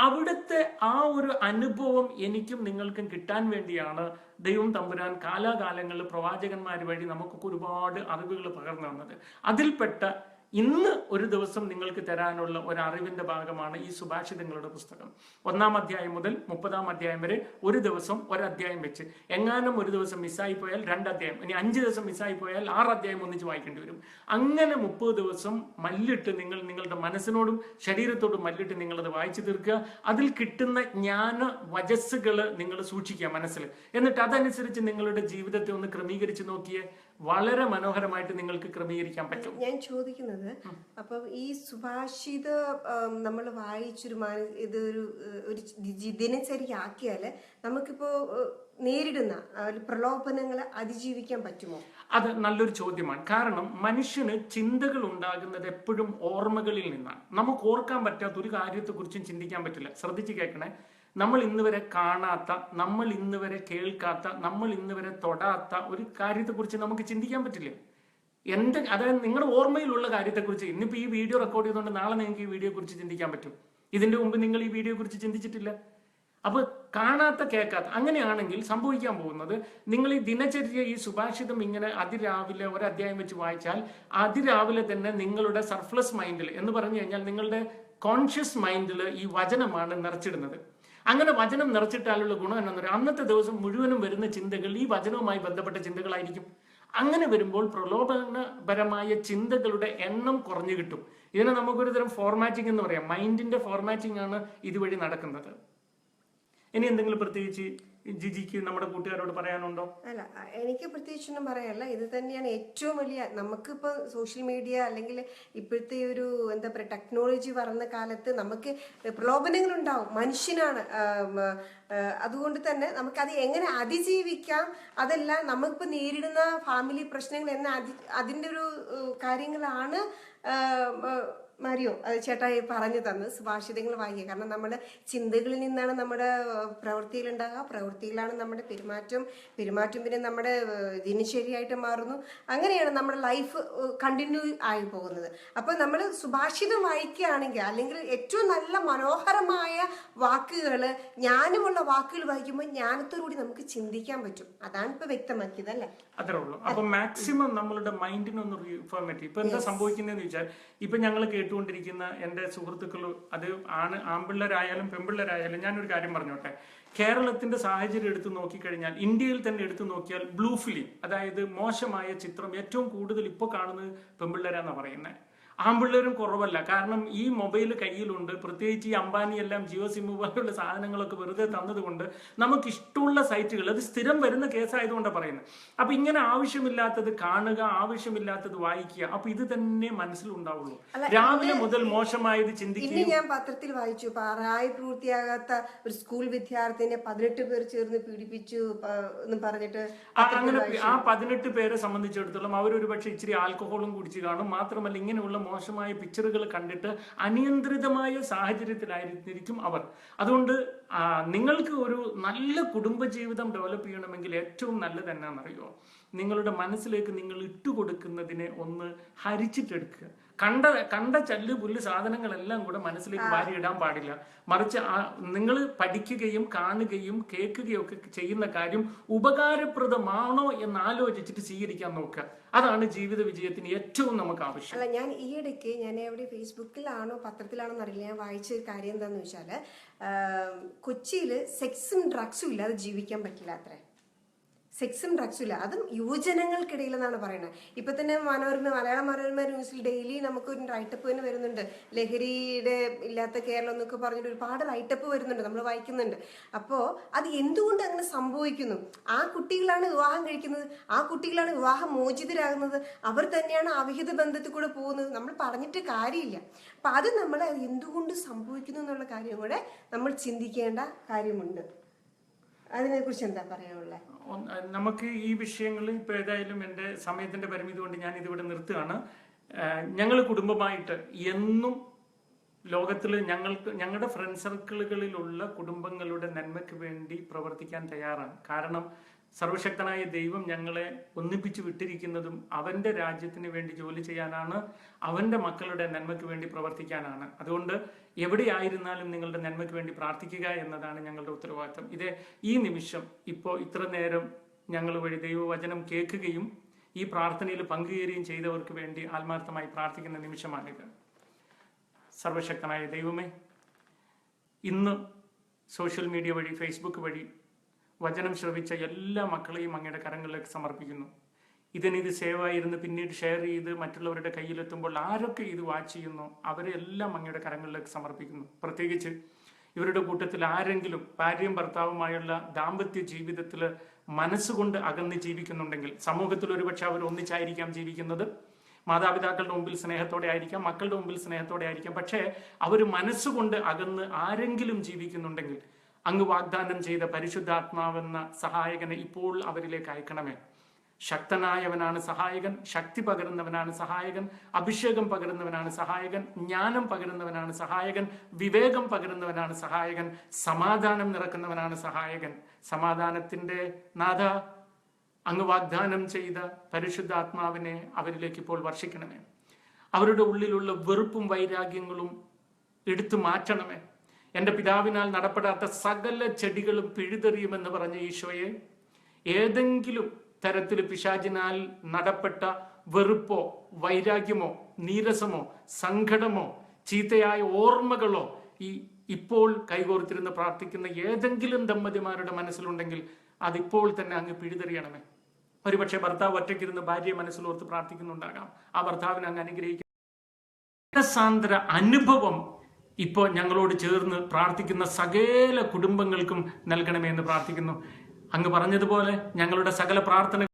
അവിടുത്തെ ആ ഒരു അനുഭവം എനിക്കും നിങ്ങൾക്കും കിട്ടാൻ വേണ്ടിയാണ് ദൈവം തമ്പുരാൻ കാലാകാലങ്ങളിൽ പ്രവാചകന്മാർ വഴി നമുക്കൊക്കെ ഒരുപാട് അറിവുകൾ പകർന്നു തന്നത്. അതിൽപ്പെട്ട ഇന്ന് ഒരു ദിവസം നിങ്ങൾക്ക് തരാനുള്ള ഒരു അറിവിന്റെ ഭാഗമാണ് ഈ സുഭാഷിതങ്ങളുടെ പുസ്തകം. 1-ാം അധ്യായം മുതൽ 30-ാം അധ്യായം വരെ ഒരു ദിവസം ഒരധ്യായം വെച്ച്. എങ്ങാനും ഒരു ദിവസം മിസ്സായി പോയാൽ 2 അധ്യായം, ഇനി 5 ദിവസം മിസ്സായി പോയാൽ 6 അധ്യായം ഒന്നിച്ച് വായിക്കേണ്ടി വരും. അങ്ങനെ 30 ദിവസം മല്ലിട്ട് നിങ്ങളുടെ മനസ്സിനോടും ശരീരത്തോടും മല്ലിട്ട് നിങ്ങളത് വായിച്ചു തീർക്കുക. അതിൽ കിട്ടുന്ന ജ്ഞാന വചസ്സുകൾ നിങ്ങൾ സൂക്ഷിക്കുക മനസ്സിൽ. എന്നിട്ട് അതനുസരിച്ച് നിങ്ങളുടെ ജീവിതത്തെ ഒന്ന് ക്രമീകരിച്ച് നോക്കിയേ, വളരെ മനോഹരമായിട്ട് നിങ്ങൾക്ക് ക്രമീകരിക്കാൻ പറ്റും. ഞാൻ ചോദിക്കുന്നത്, അപ്പം ഈ സുഭാഷിത നമ്മൾ വായിച്ചൊരു ഇതൊരു ദിനചര്യയാക്കിയാല് നമുക്കിപ്പോ നേരിടുന്ന പ്രലോഭനങ്ങളെ അതിജീവിക്കാൻ പറ്റുമോ? അത് നല്ലൊരു ചോദ്യമാണ്. കാരണം മനുഷ്യന് ചിന്തകൾ ഉണ്ടാകുന്നത് എപ്പോഴും ഓർമ്മകളിൽ നിന്നാണ്. നമുക്ക് ഓർക്കാൻ പറ്റാത്ത ഒരു കാര്യത്തെക്കുറിച്ചും ചിന്തിക്കാൻ പറ്റില്ല. ശ്രദ്ധിച്ച് കേൾക്കണേ. നമ്മൾ ഇന്ന് വരെ കാണാത്ത, നമ്മൾ ഇന്ന് വരെ കേൾക്കാത്ത, നമ്മൾ ഇന്ന് വരെ തൊടാത്ത ഒരു കാര്യത്തെക്കുറിച്ച് നമുക്ക് ചിന്തിക്കാൻ പറ്റില്ല. അതായത് നിങ്ങളുടെ ഓർമ്മയിലുള്ള കാര്യത്തെക്കുറിച്ച് ഇന്നിപ്പോ ഈ വീഡിയോ റെക്കോർഡ് ചെയ്തുകൊണ്ട് നാളെ നിങ്ങൾക്ക് ഈ വീഡിയോ കുറിച്ച് ചിന്തിക്കാൻ പറ്റും. ഇതിന്റെ മുമ്പ് നിങ്ങൾ ഈ വീഡിയോ കുറിച്ച് ചിന്തിച്ചിട്ടില്ല. അപ്പൊ കാണാത്ത, കേൾക്കാത്ത, അങ്ങനെയാണെങ്കിൽ സംഭവിക്കാൻ പോകുന്നത്, നിങ്ങൾ ഈ ദിനചര്യ ഈ സുഭാഷിതം ഇങ്ങനെ അതിരാവിലെ ഒരധ്യായം വെച്ച് വായിച്ചാൽ അതിരാവിലെ തന്നെ നിങ്ങളുടെ സർപ്ലസ് മൈൻഡിൽ എന്ന് പറഞ്ഞു കഴിഞ്ഞാൽ നിങ്ങളുടെ കോൺഷ്യസ് മൈൻഡിൽ ഈ വചനമാണ് നിറച്ചിടുന്നത്. അങ്ങനെ വചനം നിറച്ചിട്ടാലുള്ള ഗുണം എന്താണെന്ന് പറയുക, അന്നത്തെ ദിവസം മുഴുവനും വരുന്ന ചിന്തകൾ ഈ വചനവുമായി ബന്ധപ്പെട്ട ചിന്തകളായിരിക്കും. അങ്ങനെ വരുമ്പോൾ പ്രലോഭനപരമായ ചിന്തകളുടെ എണ്ണം കുറഞ്ഞു കിട്ടും. ഇതിനെ നമുക്കൊരു തരം ഫോർമാറ്റിംഗ് എന്ന് പറയാം. മൈൻഡിന്റെ ഫോർമാറ്റിംഗ് ആണ് ഇതുവഴി നടക്കുന്നത്. ഇനി എന്തെങ്കിലും പ്രത്യേകിച്ച് ജിജിക്ക് നമ്മുടെ കൂട്ടുകാരോട് പറയാനുണ്ടോ? അല്ല, എനിക്ക് പ്രത്യേകിച്ചൊന്നും പറയാനല്ല. ഇത് തന്നെയാണ് ഏറ്റവും വലിയ, നമുക്കിപ്പോൾ സോഷ്യൽ മീഡിയ അല്ലെങ്കിൽ ഇപ്പോഴത്തെ ഒരു എന്താ പറയുക ടെക്നോളജി വളർന്ന കാലത്ത് നമുക്ക് പ്രലോഭനങ്ങളുണ്ടാവും. മനുഷ്യനാണ്. അതുകൊണ്ട് തന്നെ നമുക്കത് എങ്ങനെ അതിജീവിക്കാം, അതെല്ലാം നമുക്കിപ്പോൾ നേരിടുന്ന ഫാമിലി പ്രശ്നങ്ങൾ അതിൻ്റെ ഒരു കാര്യങ്ങളാണ് മരിയോ ചേട്ടായി പറഞ്ഞു തന്ന് സുഭാഷിതങ്ങൾ വായിക്കുക. കാരണം നമ്മുടെ ചിന്തകളിൽ നിന്നാണ് നമ്മുടെ പ്രവൃത്തിയിൽ ഉണ്ടാകുക, പ്രവൃത്തിയിലാണ് നമ്മുടെ പെരുമാറ്റം പിന്നെ നമ്മുടെ ദിനചര്യയായിട്ട് മാറുന്നു. അങ്ങനെയാണ് നമ്മുടെ ലൈഫ് കണ്ടിന്യൂ ആയി പോകുന്നത്. അപ്പോൾ നമ്മൾ സുഭാഷിതം വായിക്കുകയാണെങ്കിൽ, അല്ലെങ്കിൽ ഏറ്റവും നല്ല മനോഹരമായ വാക്കുകൾ, ജ്ഞാനമുള്ള വാക്കുകൾ വായിക്കുമ്പോൾ ജ്ഞാനത്തോടുകൂടി നമുക്ക് ചിന്തിക്കാൻ പറ്റും. അതാണ് ഇപ്പൊ വ്യക്തമാക്കിയത്, അല്ലേ? അത്രേ ഉള്ളൂ. അപ്പൊ മാക്സിമം നമ്മളുടെ മൈൻഡിനൊന്ന് റീഫോർമേറ്റ്. ഇപ്പൊ എന്താ സംഭവിക്കുന്നതെന്ന് വെച്ചാൽ, ഇപ്പൊ ഞങ്ങൾ കേട്ടുകൊണ്ടിരിക്കുന്ന എന്റെ സുഹൃത്തുക്കൾ, അത് ആൺപിള്ളേരായാലും പെൺപിള്ളേരായാലും, ഞാനൊരു കാര്യം പറഞ്ഞോട്ടെ. കേരളത്തിന്റെ സാഹചര്യം എടുത്തു നോക്കിക്കഴിഞ്ഞാൽ, ഇന്ത്യയിൽ തന്നെ എടുത്തു നോക്കിയാൽ ബ്ലൂ ഫിലിം, അതായത് മോശമായ ചിത്രം ഏറ്റവും കൂടുതൽ ഇപ്പോൾ കാണുന്നത് പെൺപിള്ളേരാന്നാ പറയുന്നത്. ആൺപിള്ളേരും കുറവല്ല. കാരണം ഈ മൊബൈൽ കയ്യിലുണ്ട്. പ്രത്യേകിച്ച് ഈ അംബാനി എല്ലാം ജിയോ സിം പോലുള്ള സാധനങ്ങളൊക്കെ വെറുതെ തന്നതുകൊണ്ട് നമുക്ക് ഇഷ്ടമുള്ള സൈറ്റുകൾ, അത് സ്ഥിരം വരുന്ന കേസായതുകൊണ്ടാണ് പറയുന്നത്. അപ്പൊ ഇങ്ങനെ ആവശ്യമില്ലാത്തത് കാണുക, ആവശ്യമില്ലാത്തത് വായിക്കുക. അപ്പൊ ഇത് തന്നെ മനസ്സിലുണ്ടാവുള്ളൂ. രാവിലെ മുതൽ മോശമായത് ചിന്തിക്കുക. ഇന്ന് ഞാൻ പത്രത്തിൽ വായിച്ചു, പ്രായപൂർത്തിയാകാത്ത ഒരു സ്കൂൾ വിദ്യാർത്ഥിനെ 18 പേർ ചേർന്ന് പീഡിപ്പിച്ചു എന്ന് പറഞ്ഞിട്ട്. അങ്ങനെ ആ 18 പേരെ സംബന്ധിച്ചിടത്തോളം അവരൊരു പക്ഷെ ഇച്ചിരി ആൽക്കഹോളും കുടിച്ച് കാണും. മാത്രമല്ല ഇങ്ങനെയുള്ള മോശമായ പിക്ചറുകൾ കണ്ടിട്ട് അനിയന്ത്രിതമായ സാഹചര്യത്തിലായിരിക്കും അവർ. അതുകൊണ്ട് നിങ്ങൾക്ക് ഒരു നല്ല കുടുംബജീവിതം ഡെവലപ്പ് ചെയ്യണമെങ്കിൽ ഏറ്റവും നല്ലത് എന്നാണെന്നറിയോ, നിങ്ങളുടെ മനസ്സിലേക്ക് നിങ്ങൾ ഇട്ടുകൊടുക്കുന്നതിനെ ഒന്ന് ഹരിച്ചിട്ടെടുക്കുക. കണ്ട ചല്ല് പുല്ല് സാധനങ്ങളെല്ലാം കൂടെ മനസ്സിലേക്ക് വാരി ഇടാൻ പാടില്ല. മറിച്ച് നിങ്ങൾ പഠിക്കുകയും കാണുകയും കേൾക്കുകയും ഒക്കെ ചെയ്യുന്ന കാര്യം ഉപകാരപ്രദമാണോ എന്ന് ആലോചിച്ചിട്ട് സ്വീകരിക്കാൻ നോക്കുക. അതാണ് ജീവിത വിജയത്തിന് ഏറ്റവും നമുക്ക് ആവശ്യം. അല്ല, ഞാൻ ഈയിടയ്ക്ക് ഞാൻ എവിടെ ഫേസ്ബുക്കിലാണോ പത്രത്തിലാണോ എന്നറിയില്ല, ഞാൻ വായിച്ച കാര്യം എന്താണെന്ന് വെച്ചാൽ കൊച്ചിയിൽ സെക്സും ഡ്രഗ്സും ഇല്ലാതെ ജീവിക്കാൻ പറ്റില്ല അത്രേ. സെക്സും ഡ്രഗ്സും ഇല്ല, അതും യുവജനങ്ങൾക്കിടയിൽ എന്നാണ് പറയുന്നത്. ഇപ്പൊ തന്നെ മലയാള മനോരമ ന്യൂസിൽ ഡെയിലി നമുക്ക് ഒരു റൈറ്റപ്പ് തന്നെ വരുന്നുണ്ട്. ലഹരിയുടെ ഇല്ലാത്ത കേരളം എന്നൊക്കെ പറഞ്ഞിട്ട് ഒരുപാട് റൈറ്റപ്പ് വരുന്നുണ്ട്, നമ്മൾ വായിക്കുന്നുണ്ട്. അപ്പോൾ അത് എന്തുകൊണ്ട് അങ്ങനെ സംഭവിക്കുന്നു? ആ കുട്ടികളാണ് വിവാഹം കഴിക്കുന്നത്, ആ കുട്ടികളാണ് വിവാഹം മോചിതരാകുന്നത്, അവർ തന്നെയാണ് അവിഹിത ബന്ധത്തിൽ കൂടെ പോകുന്നത്. നമ്മൾ പറഞ്ഞിട്ട് കാര്യമില്ല. അപ്പം അത് നമ്മൾ എന്തുകൊണ്ട് സംഭവിക്കുന്നു എന്നുള്ള കാര്യം കൂടെ നമ്മൾ ചിന്തിക്കേണ്ട കാര്യമുണ്ട്. അതിനെക്കുറിച്ച് എന്താ പറയാനുള്ളത്? നമുക്ക് ഈ വിഷയങ്ങളിൽ ഇപ്പൊ ഏതായാലും എൻ്റെ സമയത്തിന്റെ പരിമിതി കൊണ്ട് ഞാൻ ഇതിവിടെ നിർത്തുകയാണ്. ഞങ്ങൾ കുടുംബമായിട്ട് എന്നും ലോകത്തിൽ ഞങ്ങളുടെ ഫ്രണ്ട് സർക്കിളുകളിലുള്ള കുടുംബങ്ങളുടെ നന്മയ്ക്ക് വേണ്ടി പ്രവർത്തിക്കാൻ തയ്യാറാണ്. കാരണം സർവശക്തനായ ദൈവം ഞങ്ങളെ ഒന്നിപ്പിച്ചു വിട്ടിരിക്കുന്നതും അവന്റെ രാജ്യത്തിന് വേണ്ടി ജോലി ചെയ്യാനാണ്, അവന്റെ മക്കളുടെ നന്മയ്ക്ക് വേണ്ടി പ്രവർത്തിക്കാനാണ്. അതുകൊണ്ട് എവിടെയായിരുന്നാലും നിങ്ങളുടെ നന്മയ്ക്ക് വേണ്ടി പ്രാർത്ഥിക്കുക എന്നതാണ് ഞങ്ങളുടെ ഉത്തരവാദിത്തം. ഈ നിമിഷം ഇപ്പോൾ ഇത്ര നേരം ഞങ്ങൾ വഴി ദൈവവചനം കേൾക്കുകയും ഈ പ്രാർത്ഥനയിൽ പങ്കുചേരുകയും ചെയ്തവർക്ക് വേണ്ടി ആത്മാർത്ഥമായി പ്രാർത്ഥിക്കുന്ന നിമിഷമാണിത്. സർവശക്തനായ ദൈവമേ, ഇന്ന് സോഷ്യൽ മീഡിയ വഴി ഫേസ്ബുക്ക് വഴി വചനം ശ്രവിച്ച എല്ലാ മക്കളെയും അങ്ങയുടെ കരങ്ങളിലേക്ക് സമർപ്പിക്കുന്നു. ഇത് സേവായിരുന്ന് പിന്നീട് ഷെയർ ചെയ്ത് മറ്റുള്ളവരുടെ കയ്യിലെത്തുമ്പോൾ ആരൊക്കെ ഇത് വാച്ച് ചെയ്യുന്നു അവരെ എല്ലാം അങ്ങയുടെ കരങ്ങളിലേക്ക് സമർപ്പിക്കുന്നു. പ്രത്യേകിച്ച് ഇവരുടെ കൂട്ടത്തിൽ ആരെങ്കിലും ഭാര്യയും ഭർത്താവുമായുള്ള ദാമ്പത്യ ജീവിതത്തിൽ മനസ്സുകൊണ്ട് അകന്ന് ജീവിക്കുന്നുണ്ടെങ്കിൽ, സമൂഹത്തിൽ ഒരുപക്ഷെ അവർ ഒന്നിച്ചായിരിക്കാം ജീവിക്കുന്നത്, മാതാപിതാക്കളുടെ മുമ്പിൽ സ്നേഹത്തോടെ ആയിരിക്കാം, മക്കളുടെ മുമ്പിൽ സ്നേഹത്തോടെ ആയിരിക്കാം, പക്ഷേ അവർ മനസ്സുകൊണ്ട് അകന്ന് ആരെങ്കിലും ജീവിക്കുന്നുണ്ടെങ്കിൽ അങ്ങ് വാഗ്ദാനം ചെയ്ത പരിശുദ്ധാത്മാവെന്ന സഹായകനെ ഇപ്പോൾ അവരിലേക്ക് അയക്കണമേ. ശക്തനായവനാണ് സഹായകൻ, ശക്തി പകരുന്നവനാണ് സഹായകൻ, അഭിഷേകം പകരുന്നവനാണ് സഹായകൻ, ജ്ഞാനം പകരുന്നവനാണ് സഹായകൻ, വിവേകം പകരുന്നവനാണ് സഹായകൻ, സമാധാനം നിറക്കുന്നവനാണ് സഹായകൻ. സമാധാനത്തിന്റെ നാഥ, അങ്ങ് വാഗ്ദാനം ചെയ്ത പരിശുദ്ധാത്മാവിനെ അവരിലേക്ക് ഇപ്പോൾ വർഷിക്കണമേ. അവരുടെ ഉള്ളിലുള്ള വെറുപ്പും വൈരാഗ്യങ്ങളും എടുത്തു മാറ്റണമേ. എൻ്റെ പിതാവിനാൽ നടപ്പെടാത്ത സകല ചെടികളും പിഴുതെറിയുമെന്ന് പറഞ്ഞ ഈശോയെ, ഏതെങ്കിലും തരത്തിൽ പിശാചിനാൽ നടപ്പെട്ട വെറുപ്പോ വൈരാഗ്യമോ നീരസമോ സങ്കടമോ ചീത്തയായ ഓർമ്മകളോ ഇപ്പോൾ കൈകോർത്തിരുന്ന് പ്രാർത്ഥിക്കുന്ന ഏതെങ്കിലും ദമ്പതിമാരുടെ മനസ്സിലുണ്ടെങ്കിൽ അതിപ്പോൾ തന്നെ അങ്ങ് പിഴുതെറിയണമേ. ഒരുപക്ഷെ ഭർത്താവ് ഒറ്റയ്ക്കിരുന്ന് ഭാര്യയെ മനസ്സിലോർത്ത് പ്രാർത്ഥിക്കുന്നുണ്ടാകാം. ആ ഭർത്താവിനെ അങ്ങ് അനുഗ്രഹിക്കുക. സാന്ദ്ര അനുഭവം ഇപ്പോൾ ഞങ്ങളോട് ചേർന്ന് പ്രാർത്ഥിക്കുന്ന സകല കുടുംബങ്ങൾക്കും നൽകണമേ എന്ന് പ്രാർത്ഥിക്കുന്നു. അങ്ങ് പറഞ്ഞതുപോലെ ഞങ്ങളുടെ സകല പ്രാർത്ഥന